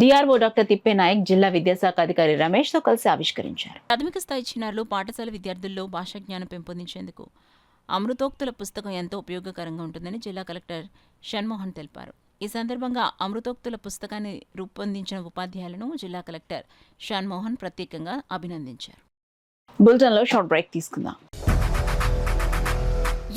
డిఆర్ఓ డాక్టర్ తిప్పేనాయక్, జిల్లా విద్యాశాఖ అధికారి రమేష్తో కలిసి ఆవిష్కరించారు. ప్రాథమిక స్థాయి చిన్నారులు పాఠశాల విద్యార్థుల్లో భాషా జ్ఞానం పెంపొందించేందుకు అమృతోక్తుల పుస్తకం ఎంతో ఉపయోగకరంగా ఉంటుందని జిల్లా కలెక్టర్ షణ్మోహన్ తెలిపారు. ఈ సందర్భంగా అమృతోక్తుల పుస్తకాన్ని రూపొందించిన ఉపాధ్యాయులను జిల్లా కలెక్టర్ షణ్మోహన్ ప్రత్యేకంగా అభినందించారు. బులెటిన్లో షార్ట్ బ్రేక్ తీసుకుందాం.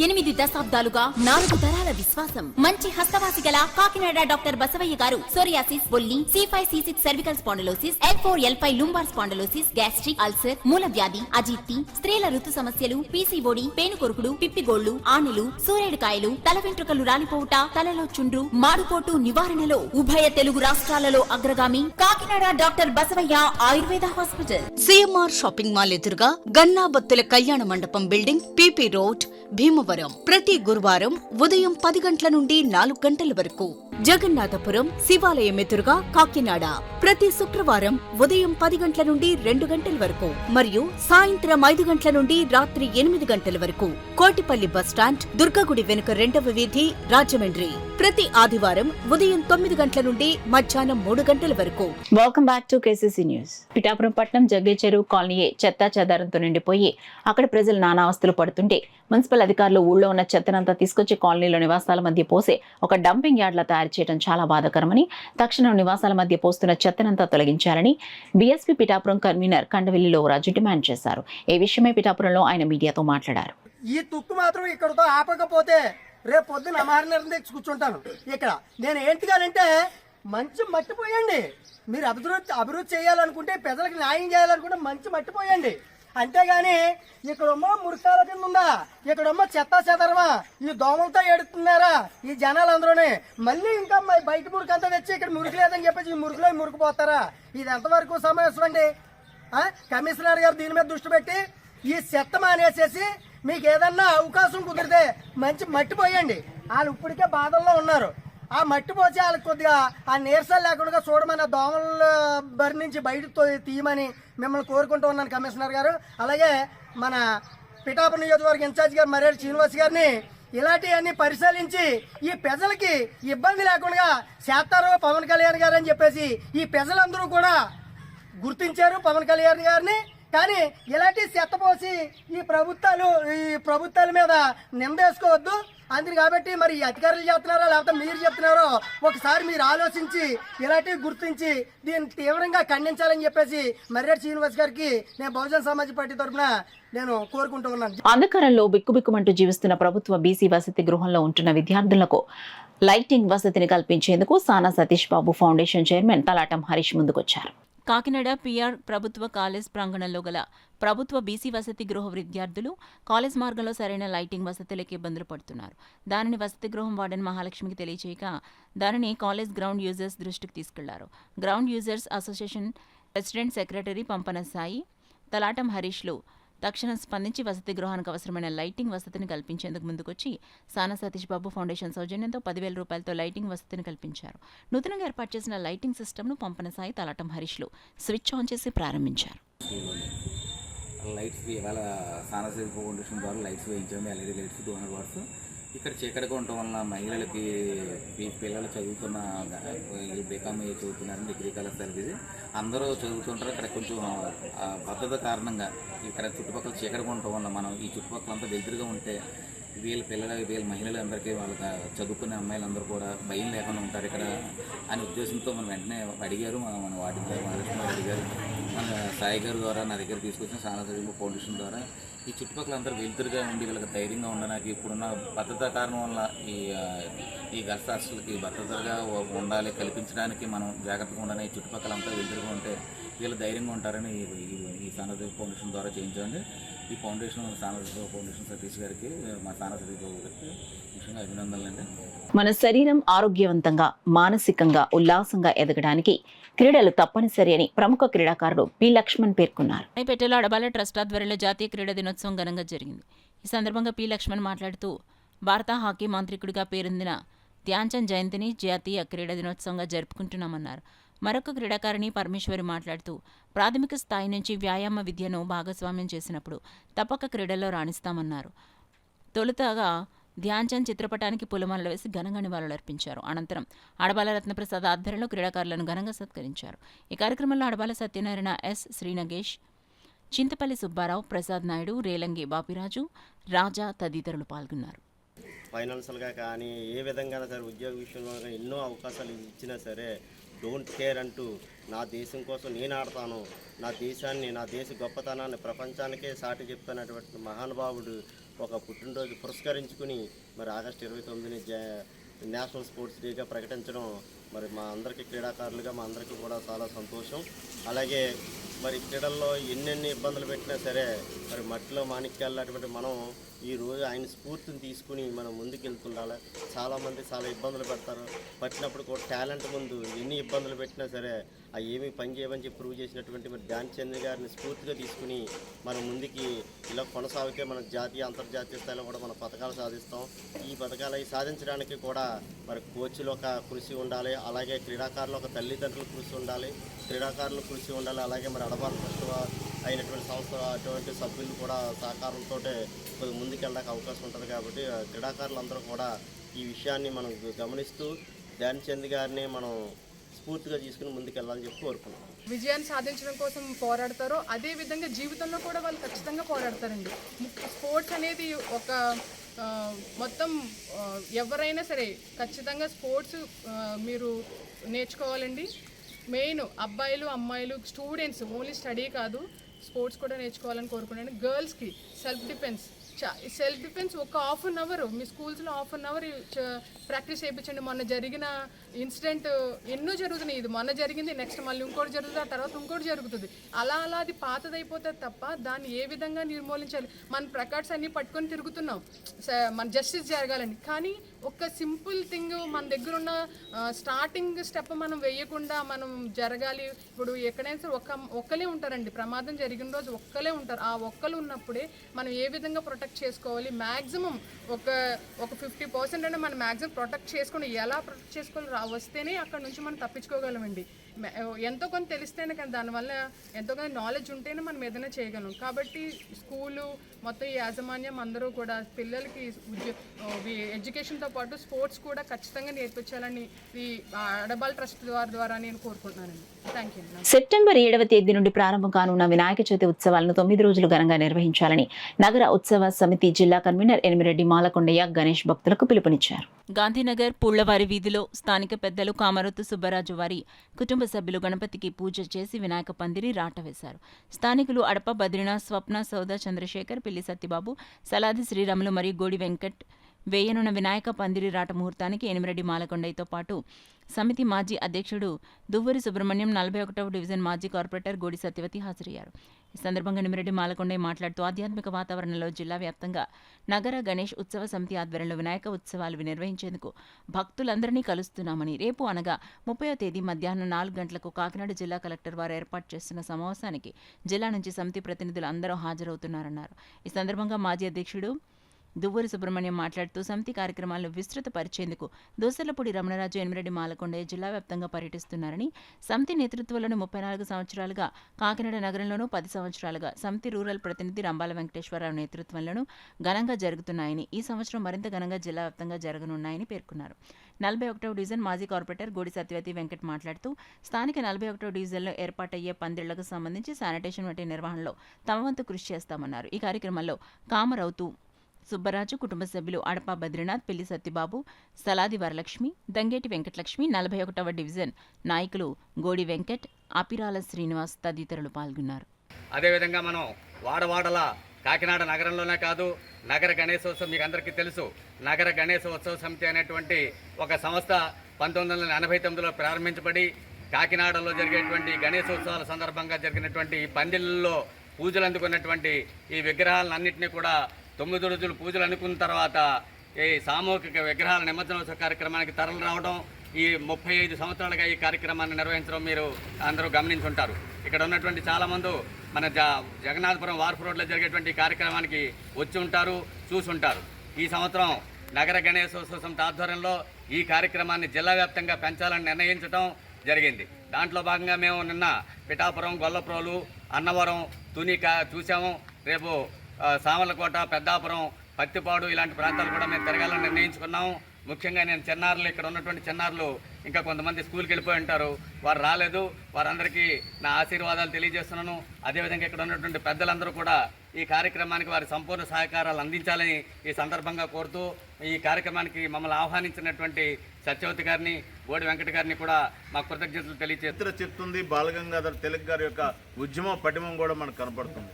8 దశాబ్దాలుగా 4 తరాల విశ్వాసం. మంచి హస్తవాసి గల కాకినాడ డాక్టర్ బసవయ్య గారు సోరియాసిస్, బొల్లి, C5, C6 cervical spondylosis, L4, L5 lumbar spondylosis, gastric ulcer, మూల వ్యాధి, అజీర్తి, స్త్రీల ఋతు సమస్యలు, పీసీఓడి, పేనుకొరుకుడు, పిప్పిగోళ్లు, ఆనులు, సూరేడుకాయలు, తల వెంట్రుకలు రాలిపోవుట, తలలో చుండ్రు, మాడుకోటు నివారణలో ఉభయ తెలుగు రాష్ట్రాలలో అగ్రగామి Kakinada doctor Basavayya Ayurveda hospital. CMR shopping mall ఎదురుగా గన్నాబత్తుల కళ్యాణ మండపం బిల్డింగ్, పీపీ రోడ్, భీమవరం. ప్రతి గురువారం ఉదయం 10 గంటల నుండి 4 గంటల వరకు. జగన్నాథపురం శివాలయం ఎదురుగా కాకినాడ ప్రతి శుక్రవారం ఉదయం 10 గంటల నుండి 2 గంటల వరకు మరియు సాయంత్రం 5 గంటల నుండి రాత్రి 8 గంటల వరకు. కోటిపల్లి బస్టాండ్, దుర్గగుడి వెనుక 2వ వీధి, రాజమండ్రి ప్రతి ఆదివారం ఉదయం 9 గంటల నుండి మధ్యాహ్నం 3 గంటల వరకు. Welcome back to KCC news. Pithapuram పట్నం జగ్గేచెరువు కాలనీయే చెత్తా చెదారంతో నిండిపోయి అక్కడ ప్రజలు నానావస్థలు పడుతుంటే మున్సిపల్ అధికారులు ఊళ్ళో ఉన్న చెత్తనంతా తీసుకొచ్చి కాలనీలో నివాసాల మధ్య పోసే ఒక డంపింగ్ యార్డ్లా తయారు చేయడం చాలా బాధాకరమని, తక్షణం నివాసాల మధ్య పోస్తున్న చెత్తనంతా తొలగించాలని బీఎస్పీ పిఠాపురం కన్వీనర్ కండవెల్లిలో రాజు డిమాండ్ చేశారు. ఈ విషయమై పిఠాపురంలో ఆయన మీడియాతో మాట్లాడారు. ఈ తుక్కు మాత్రం ఇక్కడతో ఆపకపోతే రేపు పొద్దున అమరనిరం తెచ్చి కూర్చుంటాను ఇక్కడ. నేను ఏంటిగానంటే మంచి మట్టిపోయండి. మీరు అభివృద్ధి చేయాలనుకుంటే, ప్రజలకు న్యాయం చేయాలనుకుంటే మంచి మట్టిపోయండి. అంతేగాని ఇక్కడమ్మ మురికాల కింద ఉందా, ఇక్కడమ్మ చెత్త చెదరమా, ఈ దోమలతో ఎడుతున్నారా ఈ జనాలందరూనే. మళ్ళీ ఇంకా బయట మురికి అంతా తెచ్చి ఇక్కడ మురికి లేదని చెప్పేసి ఈ మురికిలో మురికిపోతారా? ఇది ఎంతవరకు సమావేశం అండి? కమిషనర్ గారు దీని మీద దృష్టి పెట్టి ఈ చెత్త మానేసేసి మీకు ఏదన్నా అవకాశం కుదిరితే మంచి మట్టి పోయండి. వాళ్ళు ఇప్పటికే బాధల్లో ఉన్నారు. ఆ మట్టి పోసి వాళ్ళకి కొద్దిగా ఆ నీరసాలు లేకుండా చూడమని, దోమల బరి నుంచి బయట తీయమని మిమ్మల్ని కోరుకుంటూ ఉన్నాను కమిషనర్ గారు. అలాగే మన పిఠాపురం నియోజకవర్గ ఇన్ఛార్జ్ గారు మర్యాద శ్రీనివాస్ గారిని ఇలాంటివన్నీ పరిశీలించి ఈ ప్రజలకి ఇబ్బంది లేకుండా చేస్తారు పవన్ కళ్యాణ్ గారు అని చెప్పేసి ఈ ప్రజలందరూ కూడా గుర్తించారు పవన్ కళ్యాణ్ గారిని. కానీ ఇలాంటి చెత్తపోసి ఈ ప్రభుత్వాల మీద నిందేసుకోవద్దు. అందుకు కాబట్టి మరి అధికారులు చెప్తున్నారో లేకపోతే మీరు చెప్తున్నారో ఒకసారి మీరు ఆలోచించి ఇలాంటివి గుర్తించి దీన్ని తీవ్రంగా ఖండించాలని చెప్పేసి మర్యాద శ్రీనివాస్ గారికి నేను బహుజన సమాజ్ పార్టీ తరఫున నేను కోరుకుంటూ ఉన్నాను. అంధకారంలో బిక్కుబిక్కుమంటూ జీవిస్తున్న ప్రభుత్వ బీసీ వసతి గృహంలో ఉంటున్న విద్యార్థులకు లైటింగ్ వసతిని కల్పించేందుకు సానా సతీష్ బాబు ఫౌండేషన్ చైర్మన్ తలాటం హరీష్ ముందుకొచ్చారు. కాకినాడ పిఆర్ ప్రభుత్వ కాలేజ్ ప్రాంగణంలో గల ప్రభుత్వ బీసీ వసతి గృహ విద్యార్థులు కాలేజ్ మార్గంలో సరైన లైటింగ్ వసతులకి ఇబ్బందులు పడుతున్నారు. దానిని వసతి గృహం వార్డెన్ మహాలక్ష్మికి తెలియచేయక దానిని కాలేజ్ గ్రౌండ్ యూజర్స్ దృష్టికి తీసుకెళ్లారు. Ground users association president secretary Pampana Sai, Talatam హరీష్లు తక్షణం స్పందించి వసతి గృహానికి అవసరమైన లైటింగ్ వసతిని కల్పించేందుకు ముందుకొచ్చి సానా సతీష్ బాబు ఫౌండేషన్ సౌజన్యంతో 10,000 రూపాయలతో లైటింగ్ వసతిని కల్పించారు. నూతనంగా ఏర్పాటు చేసిన లైటింగ్ సిస్టమ్ను పంపన సాయి, తలాటం హరీష్లు స్విచ్ ఆన్ చేసి ప్రారంభించారు. లైట్స్ ఇవాళ సానా సతీష్ ఫౌండేషన్ ద్వారా లైట్స్ వేయించాము. LED lights 200 watts. ఇక్కడ చీకటిగా ఉండటం వలన మహిళలకి పిల్లలు చదువుతున్న బీకామ్ చదువుతున్నారు, డిగ్రీ కళాశాల ఇది అందరూ చదువుతుంటారు. ఇక్కడ కొంచెం భద్రత కారణంగా ఇక్కడ చుట్టుపక్కల చీకటిగా ఉండటం వల్ల మనం ఈ చుట్టుపక్కల అంతా వెలుతురుగా ఉంటే వీళ్ళ మహిళలందరికీ వాళ్ళకి చదువుకునే అమ్మాయిలందరూ కూడా భయం లేకుండా ఉంటారు ఇక్కడ అనే ఉద్దేశంతో మనం వెంటనే అడిగారు. మన వాటి మహాలక్ష్మి అడిగారు, మన సాయి గారి ద్వారా నా దగ్గర తీసుకొచ్చిన సానా సతీష్ ఫౌండేషన్ ద్వారా ఈ చుట్టుపక్కల అందరూ వెలుతురుగా ఉండి వీళ్ళకి ధైర్యంగా ఉండడానికి ఇప్పుడున్న భద్రతా కారణం వల్ల ఈ గర్ల్స్ హాస్టల్కి భద్రతగా ఉండాలి కల్పించడానికి మనం జాగ్రత్తగా ఉండాలి. ఈ చుట్టుపక్కల అంతా వెలుతురుగా ఉంటే వీళ్ళు ధైర్యంగా ఉంటారని ఈ సానా సతీష్ ఫౌండేషన్ ద్వారా చేయించండి. ఈ ఫౌండేషన్ సానా సతీష్ ఫౌండేషన్ సతీష్ గారికి, మా సానా సతీష్ బాబు గారికి ముఖ్యంగా అభినందనలండి. మన శరీరం ఆరోగ్యవంతంగా, మానసికంగా ఉల్లాసంగా ఎదగడానికి క్రీడలు తప్పనిసరి అని ప్రముఖ క్రీడాకారుడు పి లక్ష్మణ్ పేర్కొన్నారు. రాయపేటలో అడబాల ట్రస్ట్ ఆధ్వర్యంలో జాతీయ క్రీడా దినోత్సవం ఘనంగా జరిగింది. ఈ సందర్భంగా పి లక్ష్మణ్ మాట్లాడుతూ భారత హాకీ మాంత్రికుడిగా పేరొందిన ధ్యాన్చంద్ జయంతిని జాతీయ క్రీడా దినోత్సవంగా జరుపుకుంటున్నామన్నారు. మరొక క్రీడాకారిణి పరమేశ్వరి మాట్లాడుతూ ప్రాథమిక స్థాయి నుంచి వ్యాయామ విద్యను భాగస్వామ్యం చేసినప్పుడు తప్పక క్రీడల్లో రాణిస్తామన్నారు. తొలుతగా ధ్యాన్చంద్ చిత్రపటానికి పూలమాలలు వేసి ఘనంగా నివాళులర్పించారు. అనంతరం అడబాల రత్నప్రసాద్ ఆధ్వర్యంలో క్రీడాకారులను ఘనంగా సత్కరించారు. ఈ కార్యక్రమంలో అడబాల సత్యనారాయణ, ఎస్ శ్రీనగేష్, చింతపల్లి సుబ్బారావు, ప్రసాద్ నాయుడు, రేలంగి బాపిరాజు, రాజా తదితరులు పాల్గొన్నారు. ఫైనాన్షియల్గా కానీ ఏ విధంగా సరే ఉద్యోగ విషయంలో కానీ ఎన్నో అవకాశాలు ఇచ్చినా సరే డోంట్ కేర్ అంటూ నా దేశం కోసం నేను ఆడతాను, నా దేశాన్ని, నా దేశ గొప్పతనాన్ని ప్రపంచానికే సాటి చెప్తున్నటువంటి మహానుభావుడు ఒక పుట్టినరోజు పురస్కరించుకుని మరి ఆగస్టు 29ని నేషనల్ స్పోర్ట్స్ డేగా ప్రకటించడం మరి మా అందరికీ క్రీడాకారులుగా మా అందరికీ కూడా చాలా సంతోషం. అలాగే మరి క్రీడల్లో ఎన్నెన్ని ఇబ్బందులు పెట్టినా సరే మరి మట్టిలో మాణిక్యాలన్నటువంటి మనం ఈరోజు ఆయన స్ఫూర్తిని తీసుకుని మనం ముందుకు వెళ్తుండాలి. చాలామంది చాలా ఇబ్బందులు పెడతారు, పట్టినప్పుడు కూడా టాలెంట్ ముందు ఎన్ని ఇబ్బందులు పెట్టినా సరే అవి ఏమీ పని చేయమని చెప్పి ప్రూవ్ చేసినటువంటి మరి ధ్యాన్చంద్ గారిని స్ఫూర్తిగా తీసుకుని మనం ముందుకి ఇలా కొనసాగితే మన జాతీయ అంతర్జాతీయ స్థాయిలో కూడా మన పథకాలు సాధిస్తాం. ఈ పథకాలు సాధించడానికి కూడా మరి కోచ్లు ఒక కృషి ఉండాలి, అలాగే క్రీడాకారులు ఒక తల్లిదండ్రుల కృషి ఉండాలి, క్రీడాకారులు కృషి ఉండాలి. అలాగే మరి అడబాల ట్రస్ట్ అయినటువంటి సంస్థ అటువంటి సభ్యులు కూడా సహకారంతో కొద్దిగా ముందుకెళ్ళడానికి అవకాశం ఉంటుంది. కాబట్టి క్రీడాకారులందరూ కూడా ఈ విషయాన్ని మనం గమనిస్తూ ధ్యాన్చంద్ గారిని మనం స్ఫూర్తిగా తీసుకుని ముందుకెళ్ళాలని చెప్పి కోరుకున్నాం. విజయాన్ని సాధించడం కోసం పోరాడతారో అదే విధంగా జీవితంలో కూడా వాళ్ళు ఖచ్చితంగా పోరాడతారండి. స్పోర్ట్స్ అనేది ఒక మొత్తం ఎవరైనా సరే ఖచ్చితంగా స్పోర్ట్స్ మీరు నేర్చుకోవాలండి. మెయిన్ అబ్బాయిలు అమ్మాయిలు స్టూడెంట్స్ ఓన్లీ స్టడీ కాదు, స్పోర్ట్స్ కూడా నేర్చుకోవాలని కోరుకున్నాను. గర్ల్స్కి సెల్ఫ్ డిఫెన్స్ ఒక హాఫ్ అన్ అవర్ మీ స్కూల్స్లో హాఫ్ అన్ అవర్ ప్రాక్టీస్ చేయించండి. మొన్న జరిగిన ఇన్సిడెంట్ ఎన్నో జరుగుతున్నాయి. ఇది మొన్న జరిగింది, నెక్స్ట్ మళ్ళీ ఇంకోటి జరుగుతుంది, ఆ తర్వాత ఇంకోటి జరుగుతుంది. అలా అది పాతదైపోతుంది తప్ప దాన్ని ఏ విధంగా నిర్మూలించాలి. మన ప్లకార్డ్స్ అన్నీ పట్టుకొని తిరుగుతున్నాం మన జస్టిస్ జరగాలని, కానీ ఒక సింపుల్ థింగ్ మన దగ్గర ఉన్న స్టార్టింగ్ స్టెప్ మనం వేయకుండా మనం జరగాలి. ఇప్పుడు ఎక్కడైనా సరే ఒక్కలే ఉంటారండి, ప్రమాదం జరిగిన రోజు ఒక్కలే ఉంటారు. ఆ ఒక్కలు ఉన్నప్పుడే మనం ఏ విధంగా ప్రొటెక్ట్ చేసుకోవాలి, మ్యాక్సిమం ఒక 50% అంటే మనం మ్యాక్సిమం ప్రొటెక్ట్ చేసుకుని ఎలా ప్రొటెక్ట్ చేసుకోవాలి వస్తేనే అక్కడ నుంచి మనం తప్పించుకోగలమండి. ఎంతో కొంత తెలిస్తేనే కానీ దానివల్ల ఎంతో కొంత నాలెడ్జ్ ఉంటేనే మనం ఏదైనా చేయగలం. కాబట్టి స్కూలు మొత్తం ఈ యాజమాన్యం అందరూ కూడా పిల్లలకి ఎడ్యుకేషన్తో పాటు స్పోర్ట్స్ కూడా ఖచ్చితంగా నేర్పించాలని ఈ అడబాల్ ట్రస్ట్ ద్వారా నేను కోరుకుంటున్నానండి. Thank you. సెప్టెంబర్ 7వ తేదీ నుండి ప్రారంభం కానున్న వినాయక చవితి ఉత్సవాలను 9 రోజులు ఘనంగా నిర్వహించాలని నగర ఉత్సవ సమితి జిల్లా కన్వీనర్ ఎనిమిరెడ్డి మాలకొండయ్య గణేష్ భక్తులకు పిలుపునిచ్చారు. గాంధీనగర్ పూళ్లవారి వీధిలో స్థానిక పెద్దలు కామరొత్తు సుబ్బరాజు వారి కుటుంబ సభ్యులు గణపతికి పూజ చేసి వినాయక పందిరి రాట వేశారు. స్థానికులు అడప బద్రీనాథ్, స్వప్న, సౌద, చంద్రశేఖర్, పిల్లి సత్యబాబు, సలాది శ్రీరాములు మరియు గోడి వెంకట్ వేయనున్న వినాయక పందిరి రాట ముహూర్తానికి ఎనిమిరెడ్డి మాలకొండయ్యతో పాటు సమితి మాజీ అధ్యక్షుడు దువ్వూరి సుబ్రహ్మణ్యం, 41వ డివిజన్ మాజీ కార్పొరేటర్ గోడి సత్యవతి హాజరయ్యారు. ఈ సందర్భంగా ఎనిమిరెడ్డి మాలకొండయ్య మాట్లాడుతూ ఆధ్యాత్మిక వాతావరణంలో జిల్లా వ్యాప్తంగా నగర గణేష్ ఉత్సవ సమితి ఆధ్వర్యంలో వినాయక ఉత్సవాలు నిర్వహించేందుకు భక్తులందరినీ కలుస్తున్నామని, రేపు అనగా 30వ తేదీ మధ్యాహ్నం 4 గంటలకు కాకినాడ జిల్లా కలెక్టర్ వారు ఏర్పాటు చేస్తున్న సమావేశానికి జిల్లా నుంచి సమితి ప్రతినిధులు అందరూ హాజరవుతున్నారన్నారు. ఈ సందర్భంగా మాజీ అధ్యక్షుడు దువ్వూరి సుబ్రహ్మణ్యం మాట్లాడుతూ సమితి కార్యక్రమాలను విస్తృతపరిచేందుకు దోసర్లపూడి రమణరాజు, ఎనిమిరెడ్డి మాలకొండయ్య జిల్లా వ్యాప్తంగా పర్యటిస్తున్నారని, సమితి నేతృత్వంలోని 34 సంవత్సరాలుగా కాకినాడ నగరంలోనూ 10 సంవత్సరాలుగా సమితి రూరల్ ప్రతినిధి రంబాల వెంకటేశ్వరరావు నేతృత్వంలోనూ ఘనంగా జరుగుతున్నాయని, ఈ సంవత్సరం మరింత ఘనంగా జిల్లా వ్యాప్తంగా జరగనున్నాయని పేర్కొన్నారు. 41వ డివిజన్ మాజీ కార్పొరేటర్ గోడి సత్యవతి వెంకట్ మాట్లాడుతూ స్థానిక 41వ డివిజన్లో ఏర్పాటయ్యే పందిళ్లకు సంబంధించి శానిటేషన్ వంటి నిర్వహణలో తమ వంతు కృషి చేస్తామన్నారు. ఈ కార్యక్రమంలో కామరౌతు సుబ్బరాజు, కుటుంబ సభ్యులు అడపా బద్రీనాథ్, పెళ్లి సత్యబాబు, సలాది వరలక్ష్మి, దంగేటి వెంకటలక్ష్మి, 41వ డివిజన్ నాయకులు గోడి వెంకట్, అపిరాల శ్రీనివాస్ తదితరులు పాల్గొన్నారు. అదేవిధంగా మనం వాడవాడల కాకినాడ నగరంలోనే కాదు, నగర గణేశోత్సవం మీకు అందరికీ తెలుసు. నగర గణేశోత్సవ సమితి అనేటువంటి ఒక సంస్థ 1989లో ప్రారంభించబడి కాకినాడలో జరిగేటువంటి గణేశోత్సవాల సందర్భంగా జరిగినటువంటి పందిళ్ళలో పూజలు అందుకున్నటువంటి ఈ విగ్రహాలన్నింటినీ కూడా 9 రోజులు పూజలు అనుకున్న తర్వాత ఈ సామూహిక విగ్రహాల నిమజ్జనోత్సవ కార్యక్రమానికి తరలి రావడం, ఈ 35 సంవత్సరాలుగా ఈ కార్యక్రమాన్ని నిర్వహించడం మీరు అందరూ గమనించుంటారు. ఇక్కడ ఉన్నటువంటి చాలామంది మన జగన్నాథపురం వార్ఫ్ రోడ్లో జరిగేటువంటి కార్యక్రమానికి వచ్చి ఉంటారు, చూసుంటారు. ఈ సంవత్సరం నగర గణేశోత్సవ సమితి ఆధ్వర్యంలో ఈ కార్యక్రమాన్ని జిల్లా వ్యాప్తంగా పెంచాలని నిర్ణయించడం జరిగింది. దాంట్లో భాగంగా మేము నిన్న పిఠాపురం, గొల్లప్రోలు, అన్నవరం, తుని చూసాము. రేపు సామర్లకోట, పెద్దాపురం, పత్తిపాడు ఇలాంటి ప్రాంతాలు కూడా మేము తిరగాలని నిర్ణయించుకున్నాము. ముఖ్యంగా నేను చిన్నారులు, ఇక్కడ ఉన్నటువంటి చిన్నారులు ఇంకా కొంతమంది స్కూల్కి వెళ్ళిపోయి ఉంటారు, వారు రాలేదు. వారందరికీ నా ఆశీర్వాదాలు తెలియజేస్తున్నాను. అదేవిధంగా ఇక్కడ ఉన్నటువంటి పెద్దలందరూ కూడా ఈ కార్యక్రమానికి వారి సంపూర్ణ సహకారాలు అందించాలని ఈ సందర్భంగా కోరుతూ, ఈ కార్యక్రమానికి మమ్మల్ని ఆహ్వానించినటువంటి సత్యవతి గారిని, గోడి వెంకట గారిని కూడా మా కృతజ్ఞతలు తెలియజేస్తూ చెప్తుంది. బాలగంగాధర్ తిలక్ గారి యొక్క ఉద్యమ పటిమం కూడా మనకు కనపడుతుంది.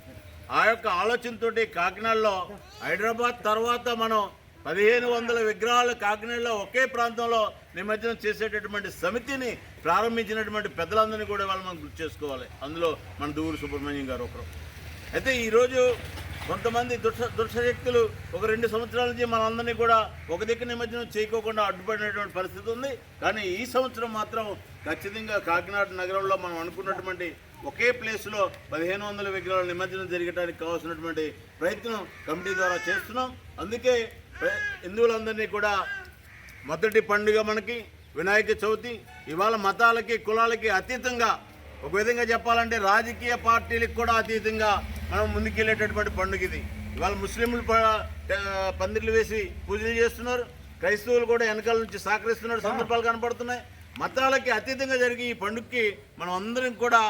ఆ యొక్క ఆలోచనతోటి కాకినాడలో హైదరాబాద్ తర్వాత మనం 1500 విగ్రహాలు కాకినాడలో ఒకే ప్రాంతంలో నిమజ్జనం చేసేటటువంటి సమితిని ప్రారంభించినటువంటి పెద్దలందరినీ కూడా వాళ్ళు మనం గుర్తు చేసుకోవాలి. అందులో మన దువ్వూరి సుబ్రహ్మణ్యం గారు ఒకరు. అయితే ఈరోజు కొంతమంది దుష్టశక్తులు ఒక 2 సంవత్సరాల నుంచి మనందరినీ కూడా ఒక దిక్కు నిమజ్జనం చేయకోకుండా అడ్డుపడినటువంటి పరిస్థితి ఉంది. కానీ ఈ సంవత్సరం మాత్రం ఖచ్చితంగా కాకినాడ నగరంలో మనం అనుకున్నటువంటి ఒకే ప్లేస్లో 1500 విగ్రహాల నిమజ్జనం జరగడానికి కావాల్సినటువంటి ప్రయత్నం కమిటీ ద్వారా చేస్తున్నాం. అందుకే హిందువులందరినీ కూడా మొదటి పండుగ మనకి వినాయక చవితి. ఇవాళ మతాలకి, కులాలకి అతీతంగా, ఒక విధంగా చెప్పాలంటే రాజకీయ పార్టీలకు కూడా అతీతంగా మనం ముందుకెళ్ళేటటువంటి పండుగ ఇది. ఇవాళ ముస్లింలు పందిర్లు వేసి పూజలు చేస్తున్నారు, క్రైస్తవులు కూడా వెనకాల నుంచి సహకరిస్తున్న సందర్భాలు కనపడుతున్నాయి. మతాలకి అతీతంగా జరిగే ఈ పండుగకి మనం అందరం కూడా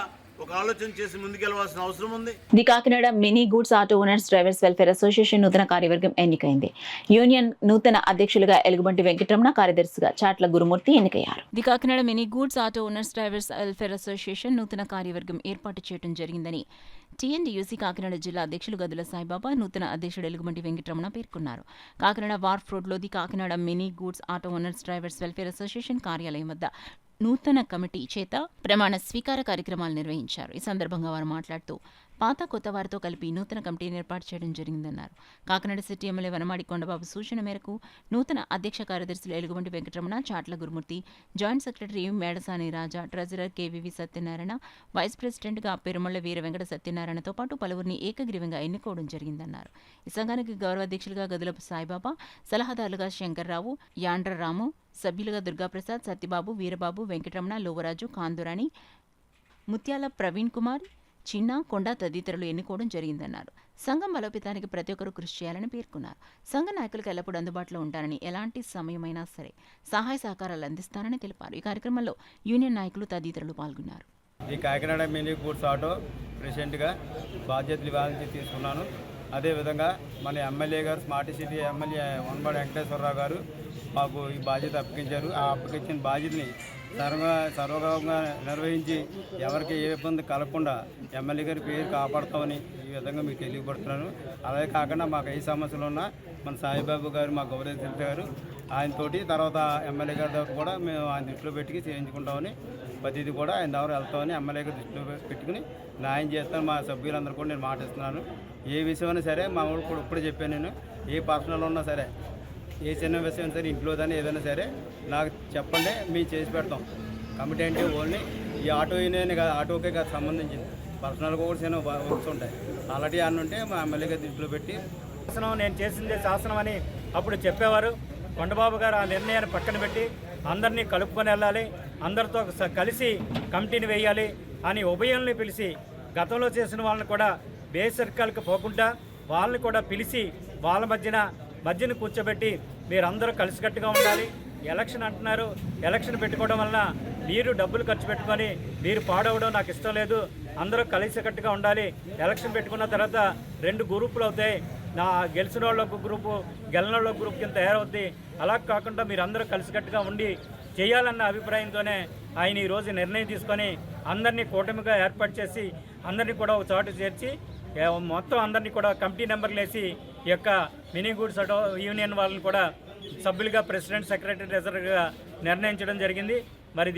ఒక ఆలోచన చేసి ముందుకెళ్లాల్సిన అవసరం ఉంది. The Kakinada mini goods auto owners drivers welfare association నూతన కార్యవర్గం ఎన్నికైంది. యూనియన్ నూతన అధ్యక్షులుగా ఎలుగుబంటి వెంకటరమణ, కార్యదర్శిగా చాట్ల గురుమూర్తి ఎన్నికయ్యారు. The Kakinada mini goods auto owners drivers welfare association నూతన కార్యవర్గం ఏర్పాటు చేయడం జరిగిందని టీఎన్డీయూసీ కాకినాడ జిల్లా అధ్యక్షులు గదుల సాయిబాబా, నూతన అధ్యక్షుడు ఎలుగుబంటి వెంకటరమణ పేర్కొన్నారు. కాకినాడ వార్ఫ్ రోడ్లో the Kakinada mini goods auto owners drivers welfare association కార్యాలయం వద్ద నూతన కమిటీ చేత ప్రమాణ స్వీకార కార్యక్రమాలు నిర్వహించారు. ఈ సందర్భంగా వారు మాట్లాడుతూ పాత కొత్త వారితో కలిపి నూతన కమిటీని ఏర్పాటు చేయడం జరిగిందన్నారు. కాకినాడ సిటీ ఎమ్మెల్యే వనమాడి కొండబాబు సూచన మేరకు నూతన అధ్యక్ష కార్యదర్శులు ఎలుగుబంటి వెంకటరమణ, చాట్ల గురుమూర్తి, జాయింట్ సెక్రటరీ మేడసాని రాజా, ట్రెజరర్ కేవీవి సత్యనారాయణ, వైస్ ప్రెసిడెంట్గా పెరుమళ్ల వీర వెంకట సత్యనారాయణతో పాటు పలువురిని ఏకగ్రీవంగా ఎన్నుకోవడం జరిగిందన్నారు. ఈ సంఘానికి గౌరవ అధ్యక్షులుగా గదులపు సాయిబాబా, సలహాదారులుగా శంకర్రావు, యాండ్రరాము, సభ్యులుగా దుర్గాప్రసాద్, సత్యబాబు, వీరబాబు, వెంకటరమణ, లోవరాజు, కాందురాణి, ముత్యాల ప్రవీణ్ కుమార్, చిన్న, కొండ తదితరులు ఎన్నుకోవడం జరిగిందన్నారు. సంఘం బలోపేతానికి ప్రతి ఒక్కరూ కృషి చేయాలని పేర్కొన్నారు. సంఘ నాయకులకు ఎల్లప్పుడూ అందుబాటులో ఉంటారని, ఎలాంటి సమయమైనా సరే సహాయ సహకారాలు అందిస్తారని తెలిపారు. ఈ కార్యక్రమంలో యూనియన్ నాయకులు తదితరులు పాల్గొన్నారు. ఈ కాకినాడ మినీ గూడ్స్ ఆటో ప్రెసిడెంట్గా బాధ్యతలు ఇవ్వాలని తీసుకున్నాను. అదేవిధంగా మన ఎమ్మెల్యే గారు, smart city MLA Vanamadi Venkateswara Rao గారు మాకు ఈ బాధ్యత అప్పగించారు. ఆ అప్పగించిన బాధ్యతని సర్వగౌరవంగా నిర్వహించి ఎవరికి ఏ ఇబ్బంది కలగకుండా ఎమ్మెల్యే గారి పేరు కాపాడుతామని ఈ విధంగా మీకు తెలియపడుతున్నాను. అలాగే కాకుండా మాకు ఏ సమస్యలు ఉన్నా మన సాయిబాబు గారు, మా గౌరవ గారు ఆయనతోటి, తర్వాత ఎమ్మెల్యే గారి దగ్గర కూడా మేము ఆయన దృష్టిలో పెట్టి చేయించుకుంటామని, ప్రతిదీ కూడా ఆయన దగ్గర వెళ్తామని ఎమ్మెల్యే గారి దృష్టిలో పెట్టుకుని న్యాయం చేస్తాను. మా సభ్యులందరూ కూడా నేను మాటిస్తున్నాను. ఏ విషయమైనా సరే మా ఊరు కూడా ఇప్పుడే చెప్పాను, నేను ఏ పర్సనల్ ఉన్నా సరే, ఏ చిన్న విషయం సరే, ఇంట్లో కానీ ఏదైనా సరే నాకు చెప్పండి, మేము చేసి పెడతాం. కమిటీ అంటే ఓన్లీ ఈ ఆటో యూనియన్ ఆటోకే కాదు సంబంధించింది, పర్సనల్గా కూడా చిన్న వర్క్స్ ఉంటాయి. అలాంటివి అన్నీ ఉంటే మా ఎమ్మెల్యే గారి దృష్టిలో పెట్టి నేను చేసిందే శాసనం అని అప్పుడు చెప్పేవారు. కొండబాబు గారు ఆ నిర్ణయాన్ని పక్కన పెట్టి అందరినీ కలుపుకొని వెళ్ళాలి, అందరితో కలిసి కమిటీని వేయాలి అని ఉభయంని పిలిచి, గతంలో చేసిన వాళ్ళని కూడా బేసరికాలకు పోకుండా వాళ్ళని కూడా పిలిచి వాళ్ళ మధ్యన కూర్చోబెట్టి మీరందరూ కలిసికట్టుగా ఉండాలి. ఎలక్షన్ అంటున్నారు, ఎలక్షన్ పెట్టుకోవడం వలన మీరు డబ్బులు ఖర్చు పెట్టుకొని మీరు పాడవడం నాకు ఇష్టం లేదు, అందరూ కలిసికట్టుగా ఉండాలి. ఎలక్షన్ పెట్టుకున్న తర్వాత 2 గ్రూపులు అవుతాయి, నా గెలిచిన వాళ్ళ ఒక గ్రూపు, గెలిచిన వాళ్ళ గ్రూప్ కింద తయారవుద్ది. అలా కాకుండా మీరు అందరూ కలిసికట్టుగా ఉండి చేయాలన్న అభిప్రాయంతోనే ఆయన ఈరోజు నిర్ణయం తీసుకొని అందరినీ కూటమిగా ఏర్పాటు చేసి అందరినీ కూడా ఒక చోట చేర్చి మొత్తం అందరినీ కూడా కమిటీ నెంబర్లు వేసి ఈ యొక్క మినీ గూడ్స్ ఆటో యూనియన్ వాళ్ళని కూడా సభ్యులుగా ప్రెసిడెంట్, సెక్రటరీ, ట్రెజరర్గా నిర్ణయించడం జరిగింది. మరి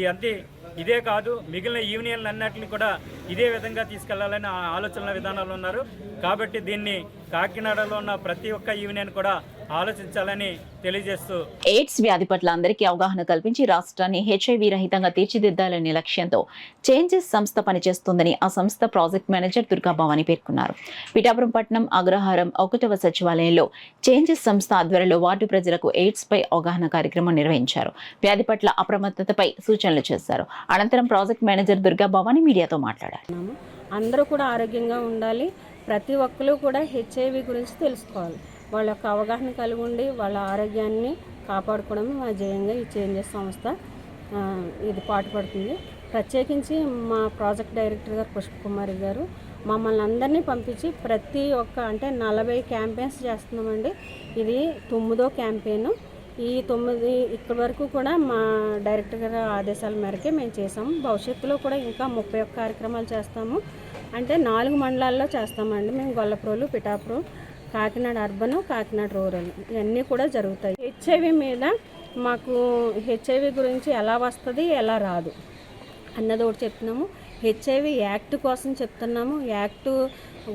ఇదే కాదు, మిగిలిన యూనియన్లు అన్నింటినీ కూడా ఇదే విధంగా తీసుకెళ్లాలని ఆలోచన విధానాలు ఉన్నారు. కాబట్టి దీన్ని కాకినాడలో ఉన్న ప్రతి ఒక్క యూనియన్ కూడా ఆలోచించాలని తెలియజేస్తూ, ఎయిడ్స్ వ్యాధి పట్ల అందరికీ అవగాహన కల్పించి రాష్ట్రాన్ని హెచ్ఐవి రహితంగా తీర్చిదిద్దాలనే లక్ష్యంతో చేంజెస్ సంస్థ పనిచేస్తుందని ఆ సంస్థ ప్రాజెక్ట్ మేనేజర్ దుర్గా భవాని పేర్కొన్నారు. పిఠాపురం పట్టణం అగ్రహారం 1వ సచివాలయంలో చేంజెస్ సంస్థ ఆధ్వర్యంలో వార్డు ప్రజలకు ఎయిడ్స్ పై అవగాహన కార్యక్రమం నిర్వహించారు. వ్యాధి పట్ల అప్రమత్తతపై సూచనలు చేశారు. అనంతరం ప్రాజెక్ట్ మేనేజర్ దుర్గా భవాని మీడియాతో మాట్లాడారు. అందరూ కూడా ఆరోగ్యంగా ఉండాలి, ప్రతి ఒక్కరు కూడా హెచ్ఐవి గురించి తెలుసుకోవాలి, వాళ్ళ యొక్క అవగాహన కలిగి ఉండి వాళ్ళ ఆరోగ్యాన్ని కాపాడుకోవడమే మా ధ్యేయంగా ఈ చేంజెస్ సంస్థ ఇది పాటుపడుతుంది. ప్రత్యేకించి మా ప్రాజెక్ట్ డైరెక్టర్ గారు పుష్పకుమారి గారు మమ్మల్ని అందరినీ పంపించి ప్రతి ఒక్క 40 క్యాంపెయిన్స్ చేస్తున్నామండి. ఇది 9వ క్యాంపెయిన్. ఈ 9 ఇక్కడి వరకు కూడా మా డైరెక్టర్ గారి ఆదేశాల మేరకే మేము చేసాము. భవిష్యత్తులో కూడా ఇంకా 31 కార్యక్రమాలు చేస్తాము. 4 మండలాల్లో చేస్తామండి మేము. గొల్లప్రోలు, పిఠాపురం, కాకినాడ అర్బన్, కాకినాడ రూరల్ ఇవన్నీ కూడా జరుగుతాయి. హెచ్ఐవి మీద మాకు హెచ్ఐవి గురించి ఎలా వస్తుంది, ఎలా రాదు అన్నది ఒకటి చెప్తున్నాము. హెచ్ఐవి యాక్ట్ కోసం చెప్తున్నాము. యాక్ట్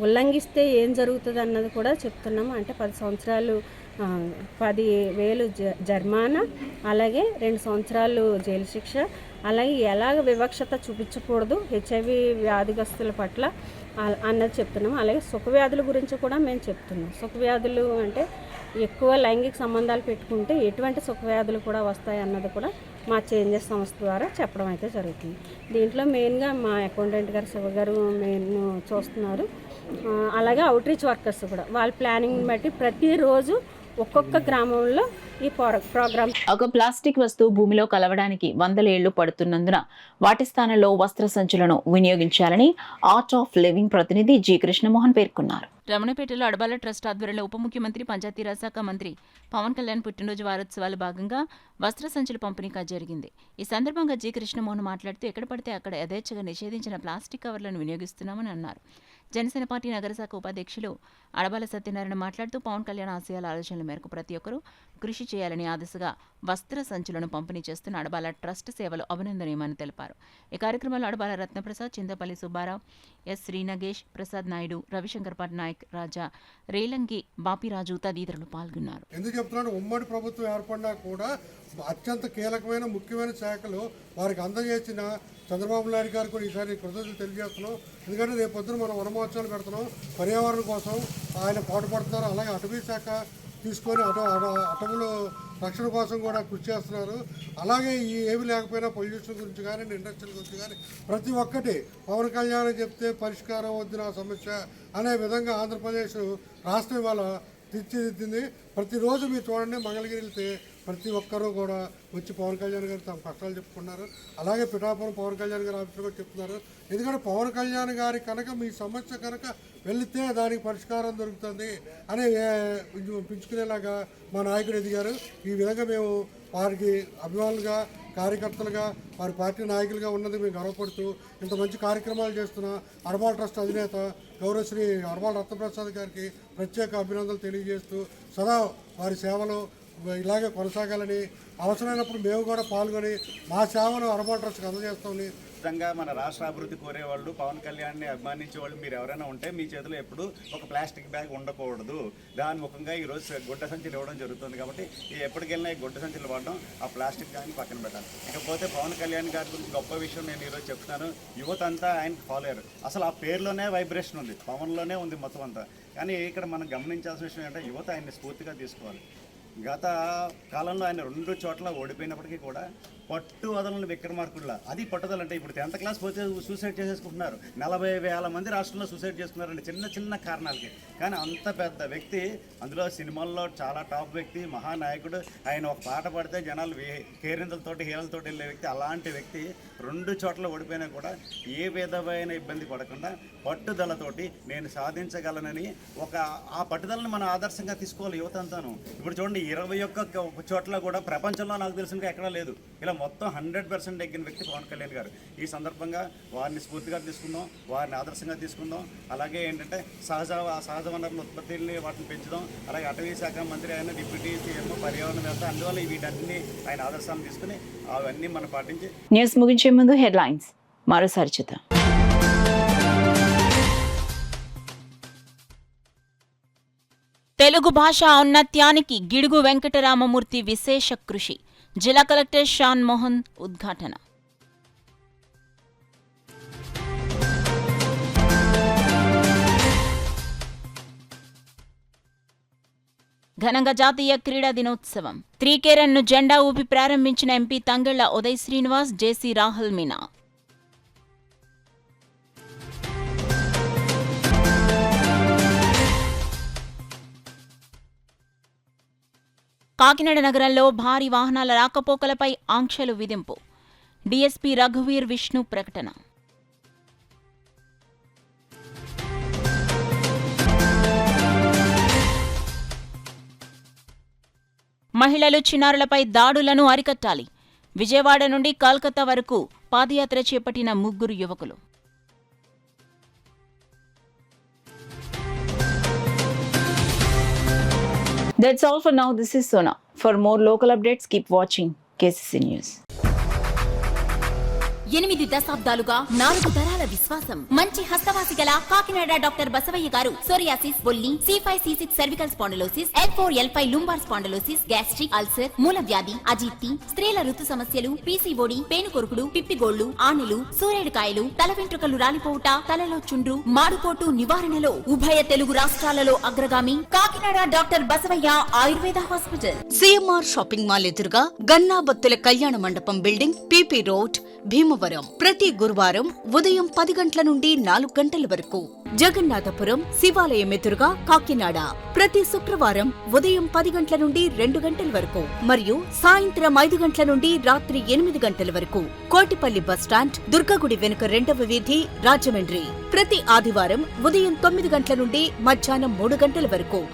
ఉల్లంఘిస్తే ఏం జరుగుతుంది అన్నది కూడా చెప్తున్నాము. 10 సంవత్సరాలు 10,000 జరిమానా, అలాగే 2 సంవత్సరాలు జైలు శిక్ష, అలాగే ఎలాగ వివక్షత చూపించకూడదు హెచ్ఐవి వ్యాధిగ్రస్తుల పట్ల అన్నది చెప్తున్నాము. అలాగే సుఖవ్యాధుల గురించి కూడా మేము చెప్తున్నాం. సుఖవ్యాధులు ఎక్కువ లైంగిక సంబంధాలు పెట్టుకుంటే ఎటువంటి సుఖవ్యాధులు కూడా వస్తాయి అన్నది కూడా మా చేంజెస్ సంస్థ ద్వారా చెప్పడం అయితే జరుగుతుంది. దీంట్లో మెయిన్గా మా అకౌంటెంట్ గారు శివ గారు మెయిన్ చూస్తున్నారు. అలాగే అవుట్రీచ్ వర్కర్స్ కూడా వాళ్ళ ప్లానింగ్ని బట్టి ప్రతిరోజు ఒక్కొక్క గ్రామంలో ఈ ప్రోగ్రామ్. ఒక ప్లాస్టిక్ వస్తువు భూమిలో కలవడానికి 100 ఏళ్లు పడుతున్నందున వాటి స్థానంలో వస్త్ర సంచులను వినియోగించాలని ఆర్ట్ ఆఫ్ లివింగ్ ప్రతినిధి జి కృష్ణమోహన్ పేర్కొన్నారు. రమణపేటలో అడబాల ట్రస్ట్ ఆధ్వర్యంలో ఉప ముఖ్యమంత్రి, పంచాయతీరాజ్ శాఖ మంత్రి పవన్ కళ్యాణ్ పుట్టినరోజు వారోత్సవాల భాగంగా వస్త్ర సంచుల పంపిణీ జరిగింది. ఈ సందర్భంగా జి కృష్ణమోహన్ మాట్లాడుతూ ఎక్కడ పడితే అక్కడ యథేచ్ఛగా నిషేధించిన ప్లాస్టిక్ కవర్లను వినియోగిస్తున్నామని అన్నారు. జనసేన పార్టీ నగరశాఖ ఉపాధ్యక్షులు అడబాల సత్యనారాయణ మాట్లాడుతూ పవన్ కళ్యాణ్ ఆశయాల ఆలోచనల మేరకు ప్రతి ఒక్కరూ కృషి చేయాలని ఆ దిశగా వస్త్ర సంచులను పంపిణీ చేస్తున్న అడబాల ట్రస్ట్ సేవలు అభినందనీయమని తెలిపారు. ఈ కార్యక్రమంలో అడబాల రత్నప్రసాద్, చింతపల్లి సుబ్బారావు, ఎస్ శ్రీనగేష్, ప్రసాద్ నాయుడు, రవిశంకర్ పట్నాయక్, రాజా, రేలంగి, బాపిరాజు తదితరులు పాల్గొన్నారు. ఎందుకు చెప్తున్నాడు, ఉమ్మడి ప్రభుత్వం ఏర్పడినా కూడా అత్యంత కీలకమైన ముఖ్యమైన శాఖలు వారికి అందజేసిన చంద్రబాబు నాయుడు గారు కూడా ఈసారి కృతజ్ఞతలు తెలియజేస్తున్నాం. ఎందుకంటే రేపు పొద్దున మనం వనమహోత్సవాలు పెడుతున్నాం, పర్యావరణం కోసం ఆయన పాటుపడుతున్నారు. అలాగే అటవీ శాఖ తీసుకొని అటవుల రక్షణ కోసం కూడా కృషి చేస్తున్నారు. అలాగే ఈ ఏమి లేకపోయినా పొల్యూషన్ గురించి కానీ, ఇండస్ట్రియల్ గురించి కానీ ప్రతి ఒక్కటి పవన్ కళ్యాణ్ చెప్తే పరిష్కారం వద్దు నా సమస్య అనే విధంగా ఆంధ్రప్రదేశ్ రాష్ట్రం ఇవాళ తీర్చిదిద్దింది. ప్రతిరోజు మీరు చూడండి, మంగళగిరి వెళ్తే ప్రతి ఒక్కరూ కూడా వచ్చి పవన్ కళ్యాణ్ గారు తమ కష్టాలు చెప్పుకున్నారు. అలాగే పిఠాపురం పవన్ కళ్యాణ్ గారు ఆఫీసర్ కూడా చెప్తున్నారు. ఎందుకంటే పవన్ కళ్యాణ్ గారి కనుక మీ సమస్య కనుక వెళితే దానికి పరిష్కారం దొరుకుతుంది అని పెంచుకునేలాగా మా నాయకుడు ఎదిగారు. ఈ విధంగా మేము వారికి అభిమానులుగా, కార్యకర్తలుగా, వారి పార్టీ నాయకులుగా ఉన్నది మేము గర్వపడుతూ ఇంత మంచి కార్యక్రమాలు చేస్తున్న అర్బాల్ ట్రస్ట్ అధినేత గౌరవశ్రీ అర్బాల్ రత్నప్రసాద్ గారికి ప్రత్యేక అభినందనలు తెలియజేస్తూ సదా వారి సేవలు ఇలాగే కొనసాగాలని, అవసరమైనప్పుడు మేము కూడా పాల్గొని మా సేవను అర్బాల్ ట్రస్ట్కి అందజేస్తామని. ఖచ్చితంగా మన రాష్ట్ర అభివృద్ధి కోరేవాళ్ళు, పవన్ కళ్యాణ్ని అభిమానించే వాళ్ళు మీరు ఎవరైనా ఉంటే మీ చేతిలో ఎప్పుడు ఒక ప్లాస్టిక్ బ్యాగ్ ఉండకూడదు. దాని ముఖంగా ఈరోజు గుడ్డ సంచులు ఇవ్వడం జరుగుతుంది. కాబట్టి ఎప్పటికెళ్ళినా ఈ గుడ్డ సంచులు వాడడం, ఆ ప్లాస్టిక్ బ్యాగ్ని పక్కన పెట్టాలి. ఇకపోతే పవన్ కళ్యాణ్ గారి గురించి గొప్ప విషయం నేను ఈరోజు చెప్తున్నాను. యువత అంతా ఆయన ఫాలో అయ్యారు. అసలు ఆ పేరులోనే వైబ్రేషన్ ఉంది, పవన్లోనే ఉంది మొత్తం అంతా. కానీ ఇక్కడ మనం గమనించాల్సిన విషయం ఏంటంటే యువత ఆయన్ని స్ఫూర్తిగా తీసుకోవాలి. గత కాలంలో ఆయన 2 చోట్ల ఓడిపోయినప్పటికీ కూడా పట్టు వదలని విక్రమార్కుల్లా, అది పట్టుదలంటే ఇప్పుడు 10th క్లాస్ పోతే సూసైడ్ చేసేసుకుంటున్నారు. 40,000 మంది రాష్ట్రంలో సూసైడ్ చేసుకున్నారండి చిన్న చిన్న కారణాలకి. కానీ అంత పెద్ద వ్యక్తి, అందులో సినిమాల్లో చాలా టాప్ వ్యక్తి, మహానాయకుడు. ఆయన ఒక పాట పాడితే జనాలు కేరింతలతోటి హీరలతోటి వెళ్ళే వ్యక్తి. అలాంటి వ్యక్తి 2 చోట్ల ఓడిపోయినా కూడా ఏ విధమైన ఇబ్బంది పడకుండా పట్టుదలతోటి నేను సాధించగలనని ఆ పట్టుదలను మన ఆదర్శంగా తీసుకోవాలి యువత అంతాను. ఇప్పుడు చూడండి 21 చోట్ల కూడా ప్రపంచంలో నాకు తెలిసినగా ఎక్కడా లేదు. ఇలా మొత్తం 100% ఎగ్గిన వ్యక్తి పవన్ కళ్యాణ్ గారు. ఈ సందర్భంగా వారిని స్ఫూర్తిగా తీసుకుందాం, వారిని ఆదర్శంగా తీసుకుందాం. అలాగే ఏంటంటే సహజ వనరుల ఉత్పత్తుల్ని వాటిని పెంచుదాం. అలాగే అటవీ శాఖ మంత్రి అయిన డిప్యూటీ సీఎం పర్యావరణ వ్యవస్థ, అందువల్ల వీటన్ని ఆయన ఆదర్శాలను తీసుకుని అవన్నీ మనం పాటించి. న్యూస్ ముగించే ముందు హెడ్లైన్స్ మరోసారి చూద్దాం. తెలుగు భాష ఔన్నత్యానికి గిడుగు వెంకటరామమూర్తి విశేష కృషి. జిల్లా కలెక్టర్ షాన్ మోహన్ ఉద్ఘాటన. ఘనంగా జాతీయ క్రీడా దినోత్సవం. త్రీకేరన్ను జెండా ఊపి ప్రారంభించిన ఎంపీ తంగెళ్ల ఉదయ్ శ్రీనివాస్, జేసీ రాహుల్ మీనా. కాకినాడ నగరంలో భారీ వాహనాల రాకపోకలపై ఆంక్షలు విధింపు. డీఎస్పీ రఘువీర్ విష్ణు ప్రకటన. మహిళలు, చిన్నారులపై దాడులను అరికట్టాలి. విజయవాడ నుండి కోల్కతా వరకు పాదయాత్ర చేపట్టిన 3 యువకులు. That's all for now. This is Sona. For more local updates, keep watching KCC News. 8 దశాబ్దాలుగా 4 తరాల విశ్వాసం. మంచి హస్తవాసి గల కాకినాడ డాక్టర్ బసవయ్య గారు సోరియాసిస్, బొల్లి, C5, C6 cervical spondylosis, L4, L5 lumbar spondylosis, gastric ulcer, మూల వ్యాధి, అజీర్తి, స్త్రీల ఋతు సమస్యలు, PCOD, పేనుకొరుకుడు, పిప్పిగోళ్లు, ఆనెలు, సూరేడుకాయలు, తల వెంట్రుకలు రాలిపోవుట, తలలో చుండ్రు, మాడుకోటు నివారణలో ఉభయ తెలుగు రాష్ట్రాలలో అగ్రగామి Kakinada doctor Basavayya Ayurveda hospital. CMR shopping mall ఎదురుగా గన్నాబత్తుల కళ్యాణ మండపం బిల్డింగ్, PP రోడ్, భీమవరం. ప్రతి గురువారం ఉదయం 10 గంటల నుండి 4 గంటల వరకు. జగన్నాథపురం శివాలయం ఎదురుగా కాకినాడ ప్రతి శుక్రవారం ఉదయం 10 గంటల నుండి 2 గంటల వరకు మరియు సాయంత్రం 5 గంటల నుండి రాత్రి 8 గంటల వరకు. కోటిపల్లి బస్టాండ్, దుర్గగుడి వెనుక 2వ వీధి, రాజమండ్రి ప్రతి ఆదివారం ఉదయం 9 గంటల నుండి మధ్యాహ్నం 3 గంటల వరకు.